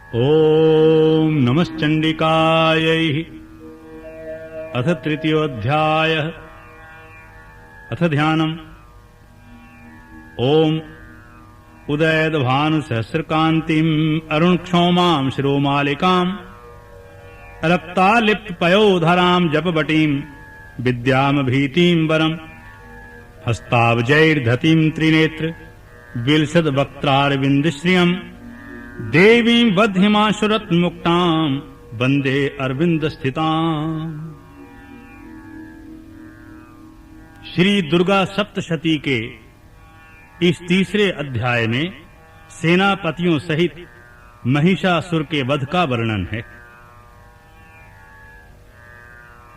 ओम नमश्चंडिकायै। अथ तृतीयोऽध्यायः। अथ ध्यानम्। ओम उदयद्भानुसहस्रकान्तिम् अरुणक्षौमां शिरोमालिकाम् रक्तालिप्तपयोधरां जपवटीं विद्यामभीतिं वरम् हस्ताब्जैर्धतीं त्रिनेत्र विलसद्वक्त्रारविन्दश्रियम् देवीं वध्यमाशुरत्मुक्तां वन्दे अरविन्दस्थिताम्। श्री दुर्गा सप्तशती के इस तीसरे अध्याय में सेनापतियों सहित महिषासुर के वध का वर्णन है।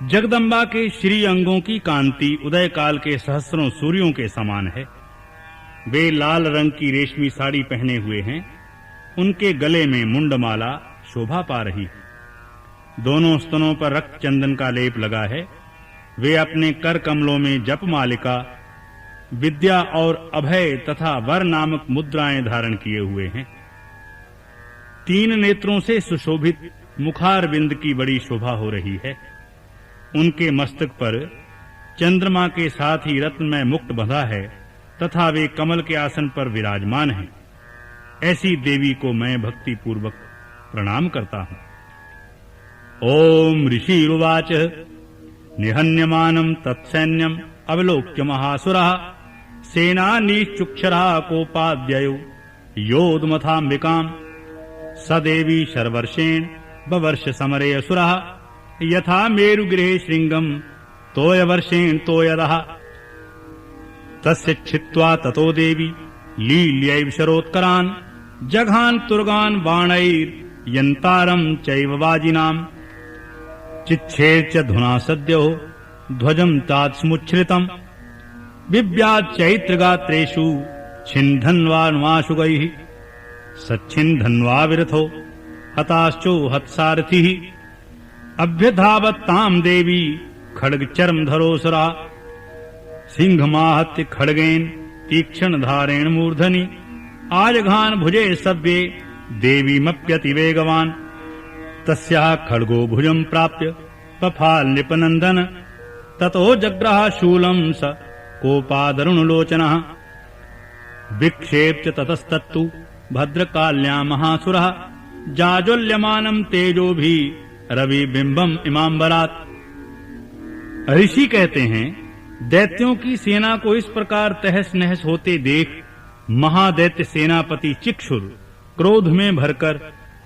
जगदम्बा के श्री अंगों की कांति उदय काल के सहस्रों सूर्यों के समान है। वे लाल रंग की रेशमी साड़ी पहने हुए हैं। उनके गले में मुंडमाला शोभा पा रही है। दोनों स्तनों पर रक्त चंदन का लेप लगा है। वे अपने कर कमलों में जप मालिका, विद्या और अभय तथा वर नामक मुद्राएं धारण किए हुए हैं। 3 नेत्रों से सुशोभित मुखारविंद की बड़ी शोभा हो रही है। उनके मस्तक पर चंद्रमा के साथ ही रत्नमय मुकुट बंधा है तथा वे कमल के आसन पर विराजमान हैं। ऐसी देवी को मैं भक्ति पूर्वक प्रणाम करता हूं। ओम ऋषिरुवाच निहन्यमानं तत्सैन्यम् अवलोक्य महासुरः सेनानीश्चुक्षरः कोपाद्ययो योधमथाम्बिकाम् स देवी शर्वर्षेण बवर्ष समरे असुरः यथा मेरुगृहे श्रृंगम् तोयवर्षेण तोयदः तस्य छित्त्वा ततो देवी लील्यैव शरोत्करान् जघान तुर्गान बाणैर्यन्तारं चैव वाजिनाम् चिच्छेर्च धुना सद्यो ध्वजं तात्समुच्छ्रितम् बिभ्याच्चैत्रगात्रेषु छिन्धन्वानुमाशुगैः सच्छिन्धन्वा विरथो हताश्चो हतसारथिः अभ्यधावत्तां देवी खड्गचर्मधरोऽसुरा सिंहमाहत्य खड्गेन तीक्ष्णधारेण मूर्धनि आजघान भुजे सव्ये देवीमप्यतिवेगवान् तस्याः खड्गो भुजं प्राप्य पफाल निपनन्दन ततो जग्राह शूलं स कोपादरुणलोचनः विक्षेप्य ततस्तत्तु भद्रकाल्यां महासुरः जाज्वल्यमानं तेजोभिः रविबिम्बम् इमाम्बरात्। ऋषि कहते हैं, दैत्यों की सेना को इस प्रकार तहस नहस होते देख महादैत्य सेनापति चिक्षुर क्रोध में भरकर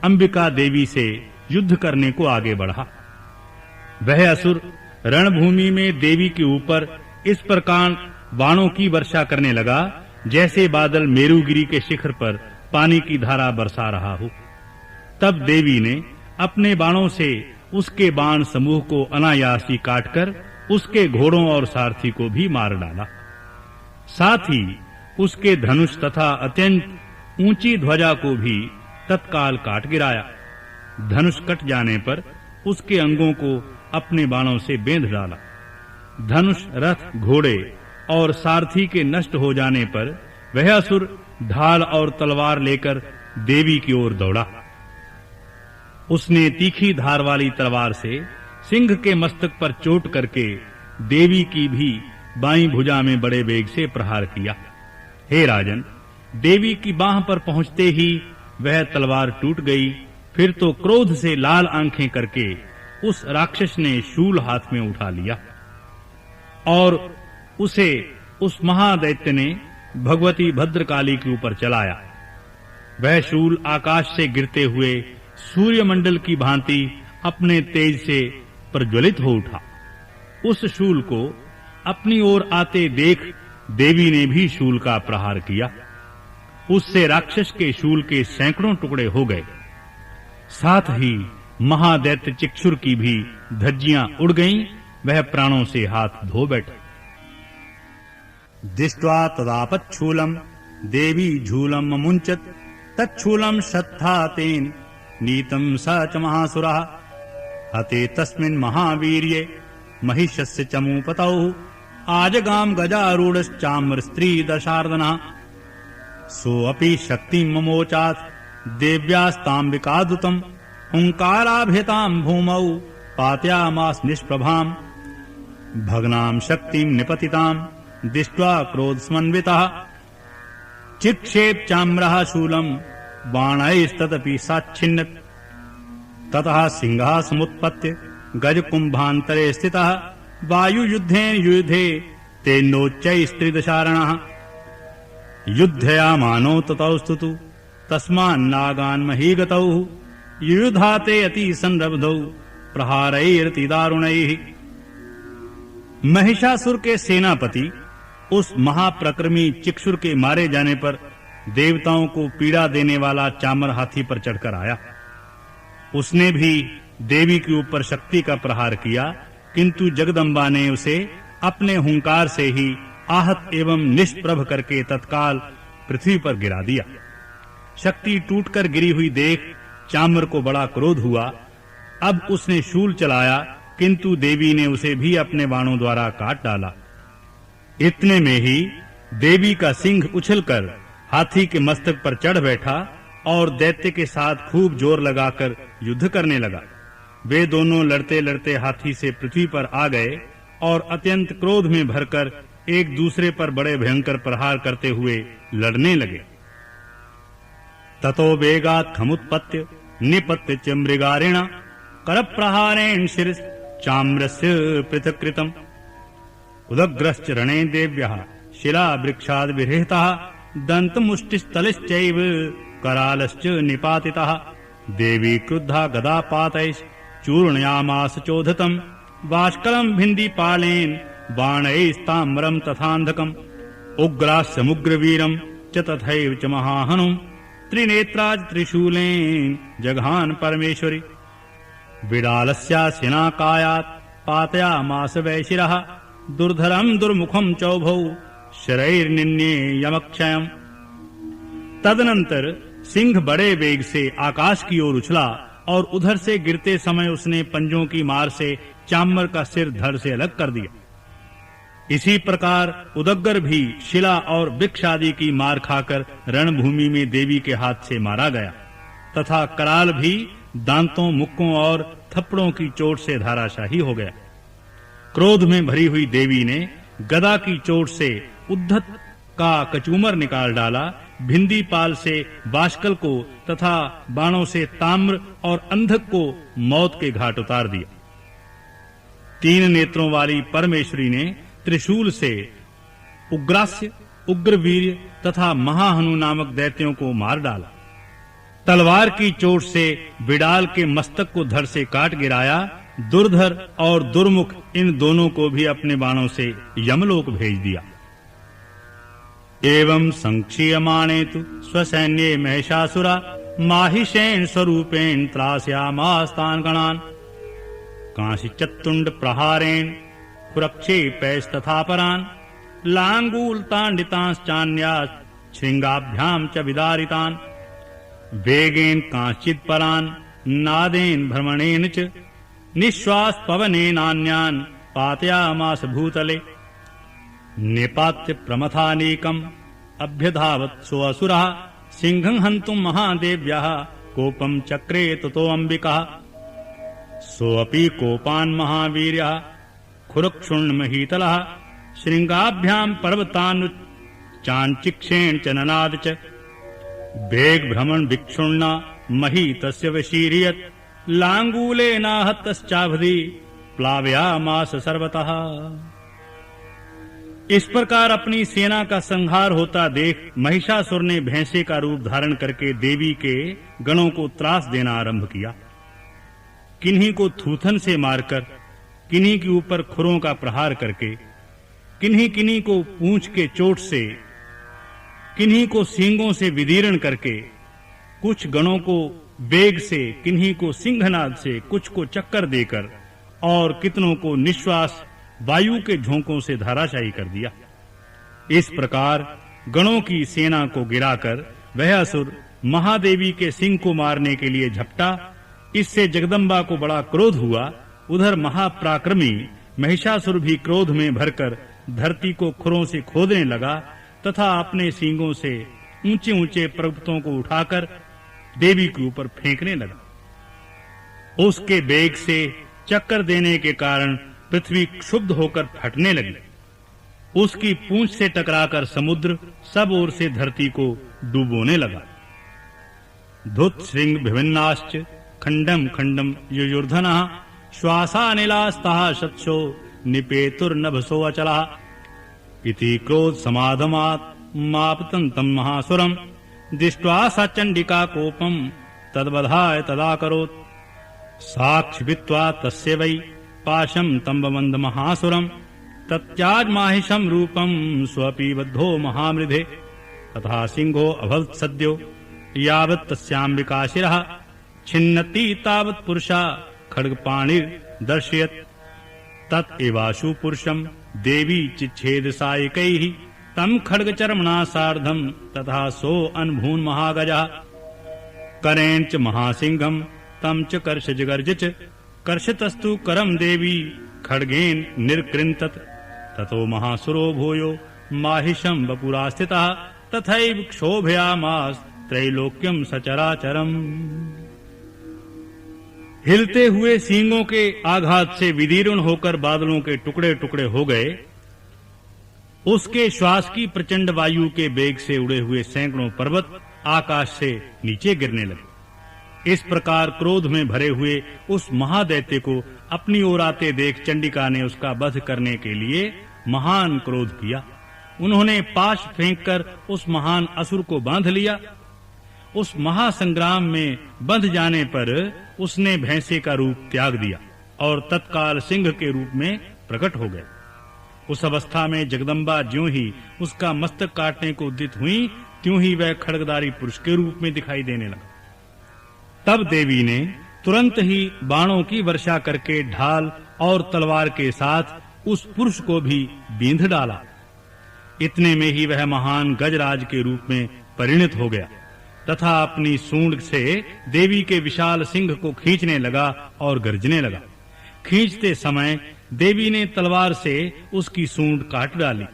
अंबिका देवी से युद्ध करने को आगे बढ़ा। वह असुर रणभूमि में देवी के ऊपर इस प्रकार बाणों की वर्षा करने लगा जैसे बादल मेरुगिरी के शिखर पर पानी की धारा बरसा रहा हो। तब देवी ने अपने बाणों से उसके बाण समूह को अनायास ही काटकर उसके घोड़ों और सारथी को भी मार डाला। साथ ही उसके धनुष तथा अत्यंत ऊंची ध्वजा को भी तत्काल काट गिराया। धनुष कट जाने पर उसके अंगों को अपने बाणों से बेंध डाला। धनुष, रथ, घोड़े और सारथी के नष्ट हो जाने पर वह असुर ढाल और तलवार लेकर देवी की ओर दौड़ा। उसने तीखी धार वाली तलवार से सिंह के मस्तक पर चोट करके देवी की भी बाईं भुजा में बड़े वेग से प्रहार किया। हे राजन, देवी की बाह पर पहुंचते ही वह तलवार टूट गई। फिर तो क्रोध से लाल आंखें करके उस राक्षस ने शूल हाथ में उठा लिया और उसे उस महादैत्य ने भगवती भद्रकाली के ऊपर चलाया। वह शूल आकाश से गिरते हुए सूर्यमंडल की भांति अपने तेज से प्रज्वलित हो उठा। उस शूल को अपनी ओर आते देख देवी ने भी शूल का प्रहार किया। उससे राक्षस के शूल के सैकड़ों टुकड़े हो गए। साथ ही महादैत्य चिक्षुर की भी धज्जियां उड़ गईं। वह प्राणों से हाथ धो बैठा। दृष्ट्वा तदापच्छूलम् देवी झूलम् मुञ्चत् तच्छूलम् श्रद्धा तेन नीतं स च महासुरः हते तस्मिन् महावीर्ये महिषस्य चमूपतौ आजगाम गजारूढ़श्चाम्र स्त्री दशार्दनः सोऽपि शक्तिं ममोचात् देव्यास्तां विकादुतम् हुंकाराभ्यतां भूमौ पातयामास निष्प्रभाम् भग्नां शक्तिं निपतितां दृष्ट्वा क्रोधसमन्वितः चिक्षेप चाम्रः शूलं बाणैस्तदपि साच्छिन्नत् ततः सिंहः समुत्पत्य गजकुम्भान्तरे स्थितः वायुयुद्धेन युयुधे तेनोच्चैस्त्रिदशारणः युद्धयामानो ततौस्तुतु तस्मान्नागान्महीगतौ युयुधाते अति संरब्धौ प्रहारैरतिदारुणैः। महिषासुर के सेनापति उस महाप्रक्रमी चिक्षुर के मारे जाने पर देवताओं को पीड़ा देने वाला चामर हाथी पर चढ़कर आया। उसने भी देवी के ऊपर शक्ति का प्रहार किया, किंतु जगदम्बा ने उसे अपने हुंकार से ही आहत एवं निष्प्रभ करके तत्काल पृथ्वी पर गिरा दिया। शक्ति टूटकर गिरी हुई देख चामर को बड़ा क्रोध हुआ। अब उसने शूल चलाया, किंतु देवी ने उसे भी अपने बाणों द्वारा काट डाला। इतने में ही देवी का सिंह उछलकर हाथी के मस्तक पर चढ़ बैठा और दैत्य के साथ खूब जोर लगाकर युद्ध करने लगा। वे दोनों लड़ते-लड़ते हाथी से पृथ्वी पर आ गए और अत्यंत क्रोध में भरकर एक दूसरे पर बड़े भयंकर प्रहार करते हुए लड़ने लगे। ततो वेगात् खमुत्पत्य निपत्य च मृगारेण करप्रहारेण शिरस् चाम्रस्य पृथक्कृतम् उदग्रश्च रणे देव्यः शिलावृक्षाद् विरहितः दन्तमुष्टिस्थलश्चैव करालश्च निपातितः देवी क्रुद्धा गदापातैश्च चूर्णयामास चोधतम् बाष्कलम् भिन्दिपालेन बाणैस्ताम्रम् तथान्धकम् उग्रास्समुग्रवीरम् च तथैव च महाहनुम् त्रिनेत्राज त्रिशूलेन जघान परमेश्वरी विडालस्यास्यनाकायात् पातयामास वैशिरः दुर्धरम् दुर्मुखम् चौभौ शरैर्निन्ये यमक्षयम्। तदनंतर सिंह बड़े वेग से आकाश की ओर उछला और उधर से गिरते समय उसने पंजों की मार से चामर का सिर धड़ से अलग कर दिया। इसी प्रकार उदग्र भी शिला और वृक्ष आदि की मार खाकर रणभूमि में देवी के हाथ से मारा गया तथा कराल भी दांतों, मुक्कों और थप्पड़ों की चोट से धाराशाही हो गया। क्रोध में भरी हुई देवी ने गदा की चोट से उद्धत का कचूमर निकाल डाला, भिंदीपाल से बाष्कल को तथा बाणों से ताम्र और अंधक को मौत के घाट उतार दिया। तीन नेत्रों वाली परमेश्वरी ने त्रिशूल से उग्रास्य, उग्रवीर्य तथा महाहनु नामक दैत्यों को मार डाला। तलवार की चोट से विडाल के मस्तक को धड़ से काट गिराया। दुर्धर और दुर्मुख इन दोनों को भी अपने बाणों से यमलोक भेज दिया। एवं संक्षीयमाणे तु स्वसैन्ये महिषासुरा माहिषेण स्वरूपेण त्रास्यामास्तान् गणान् कांशीचत्तुण्ड प्रहारेण खुरक्षेपैस्तथापरान् लांगूलताण्डितांश्चान्यास् शृंगाभ्यां च विदारितान् वेगेन कांश्चित्परान् नादेन भ्रमणेन च निश्वास पवनेनान्यान् पातयामास भूतले निपात्य प्रमथानेकम् अभ्यधावत् सोऽसुरः सिंहं हन्तुम् महादेव्याः कोपं चक्रे ततो अंबिका सोऽपि कोपान् महावीर्यः खुरक्षुण्णमहीतलः शृंगाभ्यां पर्वतान् चाञ्चिक्षेण च ननाद च वेग भ्रमण विक्षुण्णा महीतस्य वशीर्यत् लांगूलेनाहतश्चाभि प्लावयामास सर्वतः। इस प्रकार अपनी सेना का संहार होता देख महिषासुर ने भैंसे का रूप धारण करके देवी के गणों को त्रास देना आरंभ किया। किन्हीं को थूथन से मारकर, किन्हीं के ऊपर खुरों का प्रहार करके, किन्हीं को पूंछ के चोट से, किन्हीं को सींगों से विदीर्ण करके, कुछ गणों को वेग से, किन्हीं को सिंहनाद से, कुछ को चक्कर देकर और कितनों को निश्वास वायु के झोंकों से धराशायी कर दिया। इस प्रकार गणों की सेना को गिराकर वह असुर महादेवी के सिंह को मारने के लिए झपटा। इससे जगदम्बा को बड़ा क्रोध हुआ। उधर महापराक्रमी महिषासुर भी क्रोध में भरकर धरती को खुरों से खोदने लगा तथा अपने सींगों से ऊंचे-ऊंचे पर्वतों को उठाकर देवी के ऊपर फेंकने लगा। उसके वेग से चक्कर देने के कारण पृथ्वी क्षुब्ध होकर फटने लगी। उसकी पूंछ से टकराकर समुद्र सब ओर से धरती को डुबोने लगा। धुत श्रृंग विभिन्नाश्च खंडम खंडम युयुर्धनः श्वासानिलास्तः शत्सो निपेतुर्नभसो अचलः इति क्रोध समाधमात् मापतन्तं महासुरं दृष्ट्वा सा चंडिका कोपं तद्वधाय तदा करोत् साक्षिभित्वा तस्य वै पाशं तम्बमन्द महासुरं तत्याजमाहिषं रूपं स्वपि बद्धो महामृधे तथा सिंहो अभवत् सद्यो यावत् तस्यां विकाशिरः छिन्नति तावत् पुरुषा खड्गपाणिर्दर्शयत् तत् एवाशु पुरुषं देवी चिच्छेद सायकैः तं खड्गचर्मणा सार्धं तथा सो अनभून् महागजः करेण च महासिंहं तं च कर्षजगर्ज च कर्षतस्तु करं देवी खड्गेन निर्कृन्तत् ततो महासुरो भूयो माहिषं वपुरा स्थितः तथैव क्षोभयामास त्रैलोक्यं सचराचरम्। हिलते हुए सींगों के आघात से विदीर्ण होकर बादलों के टुकड़े टुकड़े हो गए। उसके श्वास की प्रचंड वायु के वेग से उड़े हुए सैकड़ों पर्वत आकाश से नीचे गिरने लगे। इस प्रकार क्रोध में भरे हुए उस महादैत्य को अपनी ओर आते देख चंडिका ने उसका वध करने के लिए महान क्रोध किया। उन्होंने पाश फेंककर उस महान असुर को बांध लिया। उस महासंग्राम में बंध जाने पर उसने भैंसे का रूप त्याग दिया और तत्काल सिंह के रूप में प्रकट हो गया। उस अवस्था में जगदम्बा ज्यों ही उसका मस्तक काटने को उद्यत हुई, त्यों ही वह खड्गधारी पुरुष के रूप में दिखाई देने लगा। तब देवी ने तुरंत ही बाणों की वर्षा करके ढाल और तलवार के साथ उस पुरुष को भी बींध डाला। इतने में ही वह महान गजराज के रूप में परिणत हो गया तथा अपनी सूंड से देवी के विशाल सिंह को खींचने लगा और गर्जने लगा। खींचते समय देवी ने तलवार से उसकी सूंड काट डाली।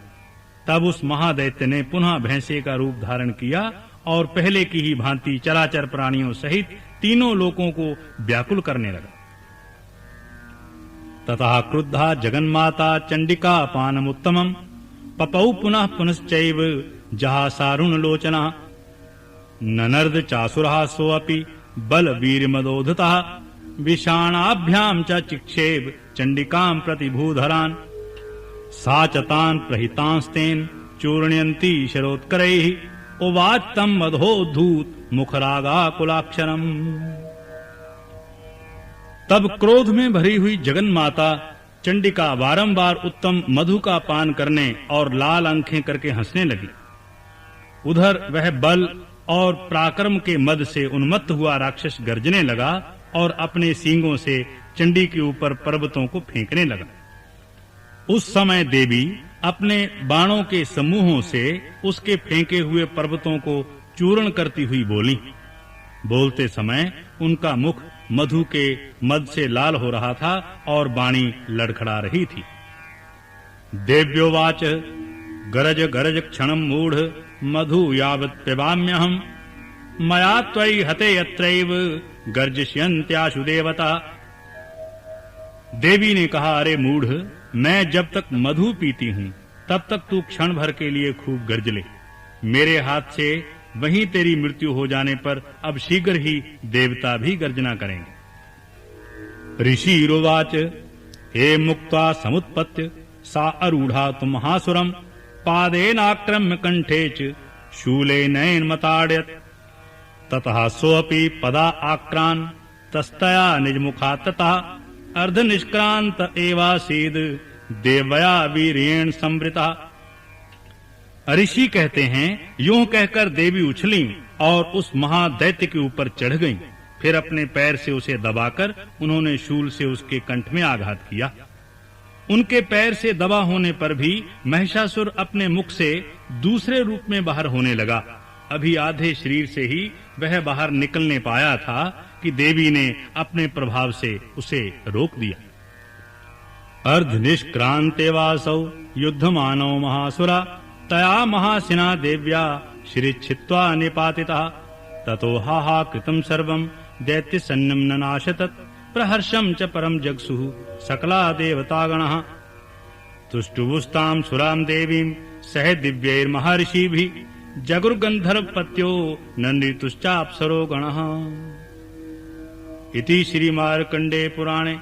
तब उस महादैत्य ने पुनः भैंसे का रूप धारण किया और पहले की ही भांति चराचर प्राणियों सहित तीनों लोकों को व्याकुल करने लगा। ततः क्रुद्धा जगन्माता चंडिका पानमुत्तमं पपौ पुनः पुनश्चैव जहासारुण लोचना ननर्द चासुरः सोऽपि बल वीरमदोधतः विषाणाभ्यां च चिक्षेप चंडिकां प्रति भूधरान् सा च तान् प्रहितांस्तेन चूर्णयन्ती शरोत्करैः उवाच तं मधोद्धूत मुखरागाकुलाक्षरम्। तब क्रोध में भरी हुई जगन माता चंडिका बारंबार उत्तम मधु का पान करने और लाल आंखें करके हंसने लगी। उधर वह बल और पराक्रम के मद से उन्मत्त हुआ राक्षस गर्जने लगा और अपने सींगों से चंडी के ऊपर पर्वतों को फेंकने लगा। उस समय देवी अपने बाणों के समूहों से उसके फेंके हुए पर्वतों को चूर्ण करती हुई बोली। बोलते समय उनका मुख मधु के मद से लाल हो रहा था और वाणी लड़खड़ा रही थी। देव्योवाच गरज गरज क्षणं मूढ़ मधु यावत् पिबाम्यहम् मया त्वयि हते यत्रैव गर्जष्यन्त्याशु देवता। देवी ने कहा, अरे मूढ़, मैं जब तक मधु पीती हूँ तब तक तू क्षण भर के लिए खूब गर्ज ले। मेरे हाथ से वहीं तेरी मृत्यु हो जाने पर अब शीघ्र ही देवता भी गर्जना करेंगे। ऋषिरुवाच हे मुक्त्वा समुत्पत्य सा आरूढ़ा तु महासुरम् पादेनाक्रम्य कंठे च शूलेनैन मताडयत् ततः सोऽपि पदा आक्रान् तस्तया निजमुखा ततः अर्धनिष्क्रांत एवासीद देवया वीर्येण संवृता। ऋषि कहते हैं, यूं कहकर देवी उछली और उस महादैत्य के ऊपर चढ़ गईं। फिर अपने पैर से उसे दबाकर उन्होंने शूल से उसके कंठ में आघात किया। उनके पैर से दबा होने पर भी महिषासुर अपने मुख से दूसरे रूप में बाहर होने लगा। अभी आधे शरीर से ही वह बाहर निकलने पाया था कि देवी ने अपने प्रभाव से उसे रोक दिया। अर्ध निष्क्रांते वासौ युद्धमानो महासुरा तया महासिना देव्या शिरिच्छित्वा निपातितः ततो हाहा कृतं सर्वं दैत्य सन्नं न नाशतत् प्रहर्षं च परं जगसुः सकला देवतागणः तुष्टुवुस्तां सुरां देवीं सह दिव्यैर्महर्षिभिः जगुर्गन्धर्वपत्यो नन्दितुश्चाप्सरो गणः। इति श्री मार्कण्डेय पुराणे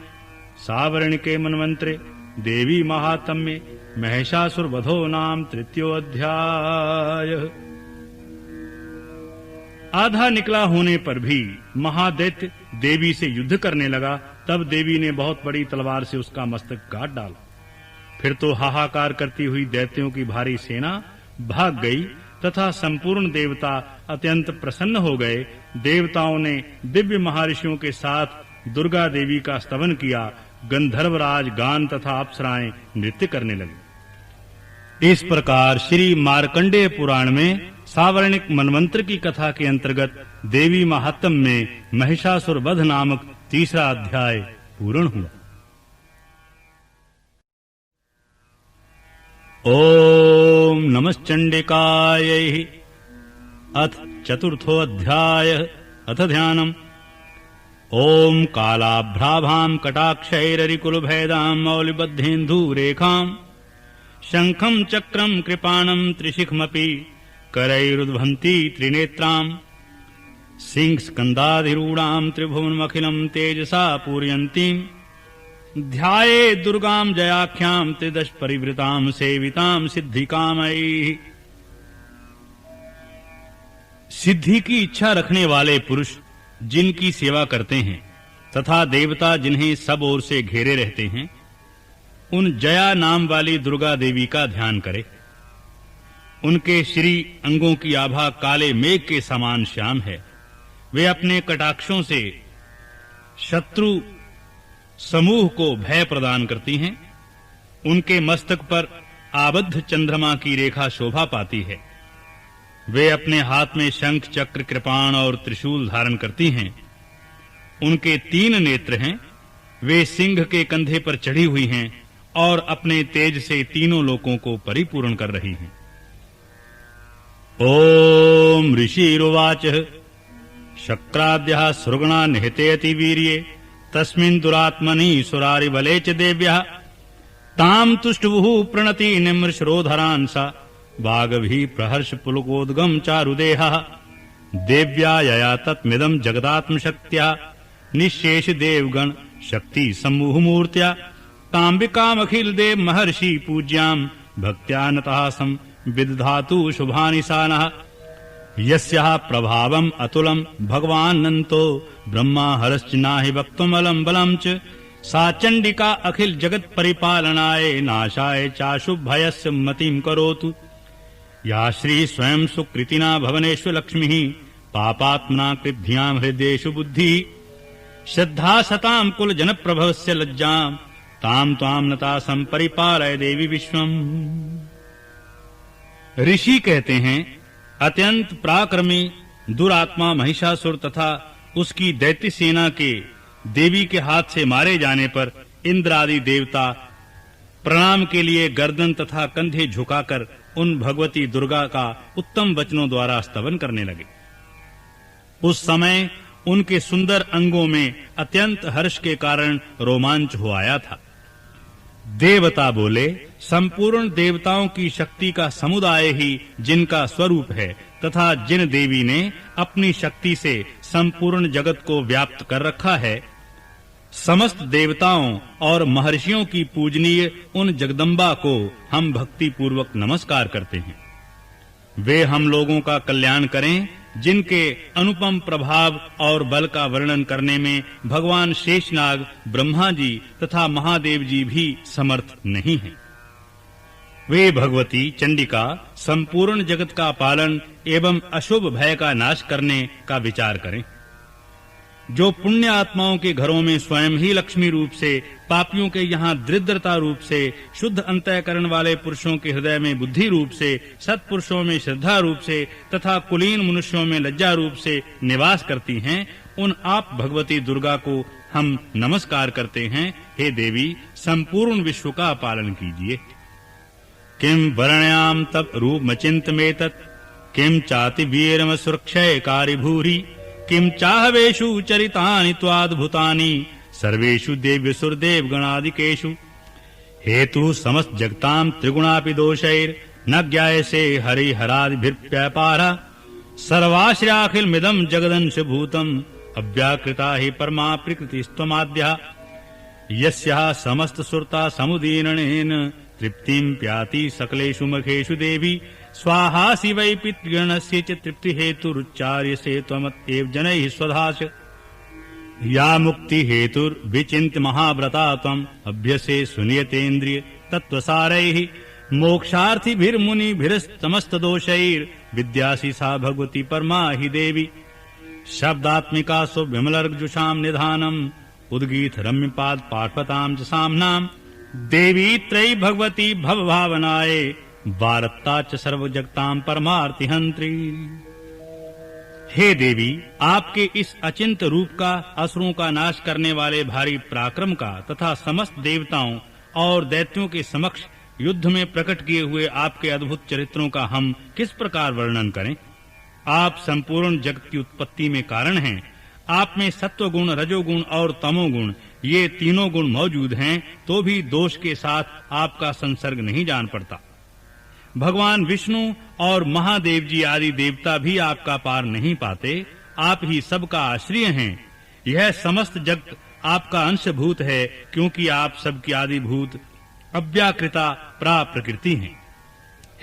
सावर्णिके मन्वन्त्रे देवी महात्म्ये महिषासुरवधो नाम तृतीयोऽध्याय। आधा निकला होने पर भी महादैत्य देवी से युद्ध करने लगा। तब देवी ने बहुत बड़ी तलवार से उसका मस्तक काट डाला। फिर तो हाहाकार करती हुई दैत्यों की भारी सेना भाग गई तथा संपूर्ण देवता अत्यंत प्रसन्न हो गए। देवताओं ने दिव्य महर्षियों के साथ दुर्गा देवी का स्तवन किया। गंधर्वराज गान तथा अप्सराएं नृत्य करने लगे। इस प्रकार श्री मार्कंडेय पुराण में सावर्णिक मनवंतर की कथा के अंतर्गत देवी महात्म्य में महिषासुर वध नामक तीसरा अध्याय पूर्ण हुआ। ओम नमश्चंडिकायै। अथ चतुर्थोऽध्याय। अथ ध्यानम्। ओम कालाभ्राभां कटाक्षैररिकुलभेदां मौलिबद्धेन्दुरेखां शंखं चक्रं कृपाणं त्रिशिखमपि करैरुद्भन्ति त्रिनेत्रां सिंहस्कन्धाधिरूढां त्रिभुवनमखिलं तेजसा पूरयन्तीं ध्याये दुर्गां जयाख्यां त्रिदश परिवृतां सेवितां सिद्धिकामैः। सिद्धि की इच्छा रखने वाले पुरुष जिनकी सेवा करते हैं तथा देवता जिन्हें सब ओर से घेरे रहते हैं, उन जया नाम वाली दुर्गा देवी का ध्यान करे। उनके श्री अंगों की आभा काले मेघ के समान श्याम है। वे अपने कटाक्षों से शत्रु समूह को भय प्रदान करती हैं। उनके मस्तक पर आबद्ध चंद्रमा की रेखा शोभा पाती है। वे अपने हाथ में शंख चक्र कृपाण और त्रिशूल धारण करती हैं। उनके 3 नेत्र हैं। वे सिंह के कंधे पर चढ़ी हुई हैं और अपने तेज से तीनों लोकों को परिपूर्ण कर रही हैं। ओम ऋषिरुवाच। शक्राद्यः सुरगणा निहतेति वीर्ये तस्मिन् दुरात्मनि सुरारिबले च देव्यः तां तुष्टुवुः प्रणति निम्रश्रोधरान् सा वागभिः प्रहर्ष पुलकोद्गम चारुदेहः देव्या यया तत्मिदं जगदात्मशक्त्या निःशेष देवगण शक्ति समूहमूर्त्या ताम्बिकामखिल देव महर्षि पूज्यां भक्त्या नतासं विदधातु शुभानिशानः यस्याः प्रभावम् अतुलं भगवानन्तो ब्रह्मा हरश्च नाहि वक्तुमलं बलं च सा चण्डिका अखिल जगत परिपालनाय नाशाय चाशुभयस्य मतिं करोतु। या श्री स्वयं सुकृतिना भवनेषु लक्ष्मीः पापात्मना कृद्ध्यां हृदयेषु बुद्धिः श्रद्धा सतां कुल जन प्रभवस्य लज्जां तां त्वां नतासं परिपालय देवी विश्वम्। ऋषि कहते हैं, अत्यंत पराक्रमी दुरात्मा महिषासुर तथा उसकी दैत्य सेना के देवी के हाथ से मारे जाने पर इंद्र आदि देवता प्रणाम के लिए गर्दन तथा कंधे झुकाकर उन भगवती दुर्गा का उत्तम वचनों द्वारा स्तवन करने लगे। उस समय उनके सुंदर अंगों में अत्यंत हर्ष के कारण रोमांच हो आया था। देवता बोले, संपूर्ण देवताओं की शक्ति का समुदाय ही जिनका स्वरूप है तथा जिन देवी ने अपनी शक्ति से संपूर्ण जगत को व्याप्त कर रखा है, समस्त देवताओं और महर्षियों की पूजनीय उन जगदम्बा को हम भक्ति पूर्वक नमस्कार करते हैं। वे हम लोगों का कल्याण करें, जिनके अनुपम प्रभाव और बल का वर्णन करने में भगवान शेषनाग, ब्रह्मा जी तथा महादेव जी भी समर्थ नहीं हैं। वे भगवती चंडिका संपूर्ण जगत का पालन एवं अशुभ भय का नाश करने का विचार करें। जो पुण्य आत्माओं के घरों में स्वयं ही लक्ष्मी रूप से, पापियों के यहाँ दरिद्रता रूप से, शुद्ध अंतःकरण वाले पुरुषों के हृदय में बुद्धि रूप से, सत्पुरुषों में श्रद्धा रूप से तथा कुलीन मनुष्यों में लज्जा रूप से निवास करती हैं, उन आप भगवती दुर्गा को हम नमस्कार करते हैं। हे देवी, संपूर्ण विश्व का पालन कीजिए। किम वर्ण्याम तप रूपमचिन्तमेतत् किम चाति वीरम सुरक्षयकारी भूरि किम चाहवेषु चरितानि त्वाद्भुतानि सर्वेषु देव्यसुरदेव गणादिकेषु हेतु समस्त जगतां त्रिगुणापि दोषैर् न ज्ञायसे हरिहरादिभिर्व्यापारः सर्वाश्रयाखिलमिदं जगदंश भूतम् अव्याकृता हि परमा प्रकृतिस्त्वमाद्यः यस्याः समस्त सुरता समुदीर्णेन तृप्तिं प्याति सकलेषु मखेषु देवी स्वाहासि वै पितृगणस्य च तृप्ति हेतुरुच्चार्यसे त्वमत्येव जनैः स्वधाच या मुक्ति हेतुर्विचिन्त्य महाव्रता त्वम् अभ्यसे सुनियतेन्द्रिय तत्त्वसारैः मोक्षार्थिभिर्मुनिभिरस्तमस्तदोषैर्विद्यासि सा भगवती परमा हि देवी शब्दात्मिका सुविमलर्जुषां निधानम् उद्गीत रम्यपाद पाठपतां च साम्नाम् देवी त्रयी भगवती भवभावनाय वारत्ता च सर्वजगतां परमार्तिहन्त्री। हे देवी, आपके इस अचिंत रूप का, असुरों का नाश करने वाले भारी पराक्रम का तथा समस्त देवताओं और दैत्यों के समक्ष युद्ध में प्रकट किए हुए आपके अद्भुत चरित्रों का हम किस प्रकार वर्णन करें? आप संपूर्ण जगत की उत्पत्ति में कारण हैं। आप में सत्व गुण, रजोगुण और तमोगुण, ये तीनों गुण मौजूद हैं, तो भी दोष के साथ आपका संसर्ग नहीं जान पड़ता। भगवान विष्णु और महादेव जी आदि देवता भी आपका पार नहीं पाते। आप ही सबका आश्रय हैं। यह समस्त जगत आपका अंशभूत है, क्योंकि आप सबकी आदिभूत अव्याकृता प्रकृति हैं।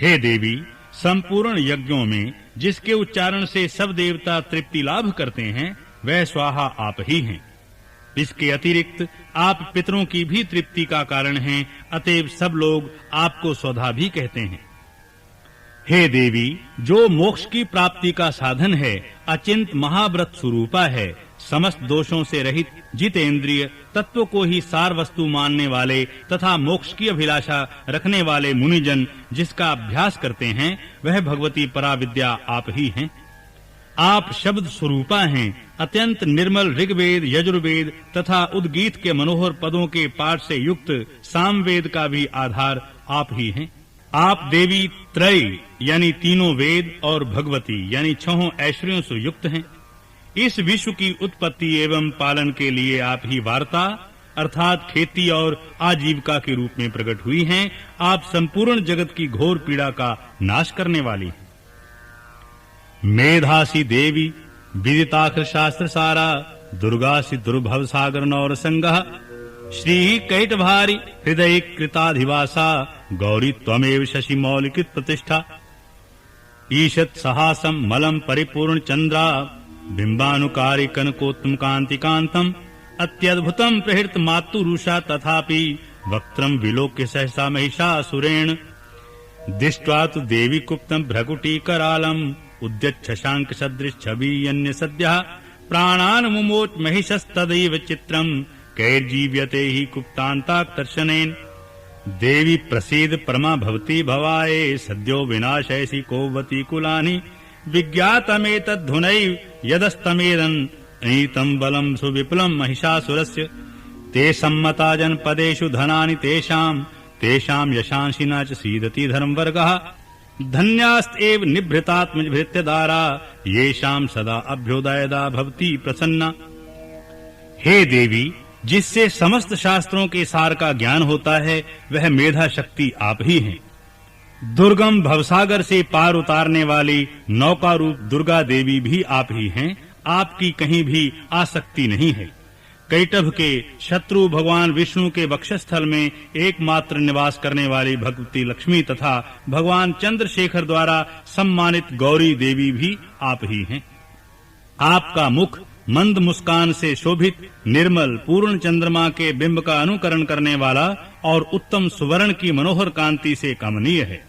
हे देवी, संपूर्ण यज्ञों में जिसके उच्चारण से सब देवता तृप्ति लाभ करते हैं, वह स्वाहा आप ही हैं। इसके अतिरिक्त आप पितरों की भी तृप्ति का कारण हैं, अतएव सब लोग आपको स्वधा भी कहते हैं। हे देवी, जो मोक्ष की प्राप्ति का साधन है, अचिंत महाव्रत स्वरूपा है, समस्त दोषों से रहित जितेंद्रिय, तत्व को ही सार वस्तु मानने वाले तथा मोक्ष की अभिलाषा रखने वाले मुनिजन जिसका अभ्यास करते हैं, वह भगवती पराविद्या आप ही हैं। आप शब्द स्वरूपा हैं। अत्यंत निर्मल ऋग्वेद, यजुर्वेद तथा उद्गीत के मनोहर पदों के पाठ से युक्त सामवेद का भी आधार आप ही हैं। आप देवी त्रय यानी तीनों वेद और भगवती यानी छहों ऐश्वर्यों से युक्त हैं। इस विश्व की उत्पत्ति एवं पालन के लिए आप ही वार्ता अर्थात खेती और आजीविका के रूप में प्रकट हुई हैं। आप संपूर्ण जगत की घोर पीड़ा का नाश करने वाली हैं। मेधासी देवी विदिताखिल शास्त्र सारा, दुर्गासी दुर्भव सागर नौर संगः, श्री कैटभारी हृदय कृताधिवासा, गौरी त्वमेव शशि मौलिकित प्रतिष्ठा। ईशत सहासम मलम परिपूर्ण चंद्रा, बिंबानुकारी कनकोत्तम कांति कांतम, अत्यद्भुतम प्रहृत मातुरुषा तथापि वक्त्रम विलोक्य सहसा महिषासुरेण। दृष्ट्वा तु देवी कुप्तम भ्रकुटी करालम, उद्यच्छ शांक सदृश छवि अन्य सद्यः, प्राणान मुमोच महिषस्तदैव चित्रम, कैर्जीव्यते हि कुप्तान्ताक्तर्शनेन। देवी प्रसीद परमा भवती भवाये, सद्यो विनाशयसि कोवती कुलानि, विज्ञातमेतद्धुनैव यदस्तमेदन्, नीतं बलं सुविपुलं महिषासुरस्य। ते सम्मता जनपदेषु धनानि तेषां, तेषां यशांसि न च सीदति धर्मवर्गः। धन्यास्तेव निभृतात्मजभृत्यदारा, येषां सदा अभ्युदयदा भवति प्रसन्ना। हे देवी, जिससे समस्त शास्त्रों के सार का ज्ञान होता है, वह मेधा शक्ति आप ही हैं। दुर्गम भवसागर से पार उतारने वाली नौका रूप दुर्गा देवी भी आप ही हैं। आपकी कहीं भी आसक्ति नहीं है। कैटभ के शत्रु भगवान विष्णु के वक्षस्थल में एकमात्र निवास करने वाली भगवती लक्ष्मी तथा भगवान चंद्रशेखर द्वारा सम्मानित गौरी देवी भी आप ही हैं। आपका मुख मंद मुस्कान से शोभित निर्मल पूर्ण चंद्रमा के बिंब का अनुकरण करने वाला और उत्तम सुवर्ण की मनोहर कांति से कमनीय है।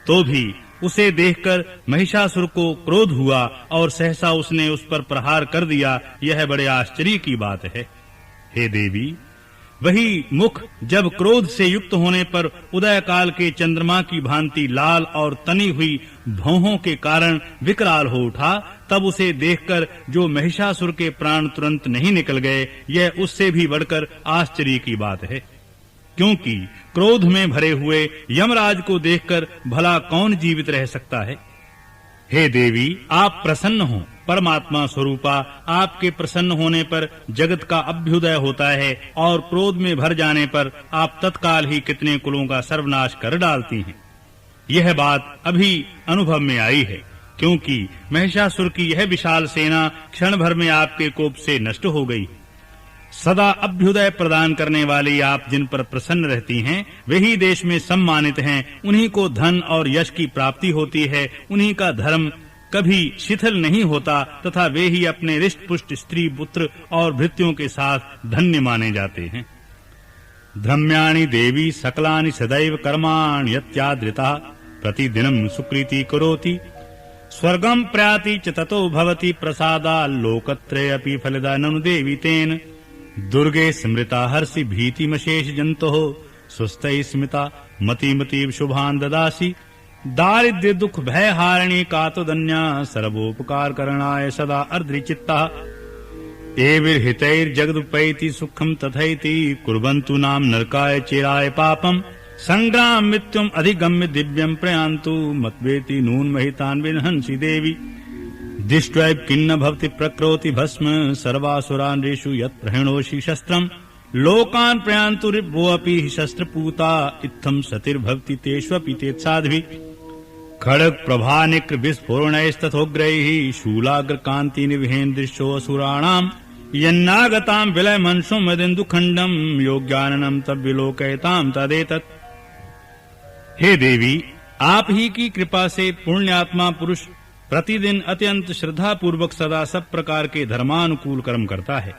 तो भी उसे देखकर महिषासुर को क्रोध हुआ और सहसा उसने उस पर प्रहार कर दिया। यह बड़े आश्चर्य की बात है। हे देवी, वही मुख जब क्रोध से युक्त होने पर उदय काल के चंद्रमा की भांति लाल और तनी हुई भौहों के कारण विकराल हो उठा, तब उसे देखकर जो महिषासुर के प्राण तुरंत नहीं निकल गए, यह उससे भी बढ़कर आश्चर्य की बात है। क्योंकि क्रोध में भरे हुए यमराज को देखकर भला कौन जीवित रह सकता है। हे देवी, आप प्रसन्न हो। परमात्मा स्वरूपा आपके प्रसन्न होने पर जगत का अभ्युदय होता है और क्रोध में भर जाने पर आप तत्काल ही कितने कुलों का सर्वनाश कर डालती हैं। यह बात अभी अनुभव में आई है, क्योंकि महिषासुर की यह विशाल सेना क्षण भर में आपके कोप से नष्ट हो गई। सदा अभ्युदय प्रदान करने वाली आप जिन पर प्रसन्न रहती हैं, वही देश में सम्मानित हैं। उन्हीं को धन और यश की प्राप्ति होती है। उन्हीं का धर्म कभी शिथिल नहीं होता तथा वे ही अपने रिष्ट पुष्ट स्त्री पुत्र और भृत्यों के साथ धन्य माने जाते हैं। धर्म्याणि देवी सकलानि सदैव कर्माणि यत्यादृता प्रतिदिनं सुकृति करोति स्वर्गं प्रयाति च ततो भवति प्रसादा लोकत्रयेऽपि फलदा ननु देवी तेन दुर्गे स्मृता हर्षि भीतिमशेष जन्तोः सुस्तै स्मिता मतिमतीव शुभान् ददासि दारिद्र्य दुख भय हारिणी कातुदन्या सर्वोपकार करणाय सदा अर्द्रिचित्ता एविर्हितैर् जगदुपैति सुखम तथैति कुर्वन्तु नाम नरकाय चिराय पापम संग्राम मृत्युम अधिगम्य दिव्यम प्रयान्तु मत्वेति नून महितान् विनहंसि देवी दिष्ट्वैव किन्न भवति प्रकृति भस्म सर्वासुरान् रेषु यत् प्रहृणोषि शस्त्रम् लोकान् प्रयान्तु रिपोऽपि शस्त्रपूता इत्थं सतिर्भवति तेष्वपि तेत्साध्वी खड्ग प्रभा निक्र विस्फोरणैस्तथोग्रैः शूलाग्र कान्ति निवहेन दृश्योऽसुराणाम् यन्नागतां विलय मनसो मदिन्दु खण्डम् योग्याननं तद्विलोकयतां तदेतत्। हे देवी, आप ही की कृपा से पुण्यात्मा पुरुष प्रतिदिन अत्यंत श्रद्धा पूर्वक सदा सब प्रकार के धर्मानुकूल कर्म करता है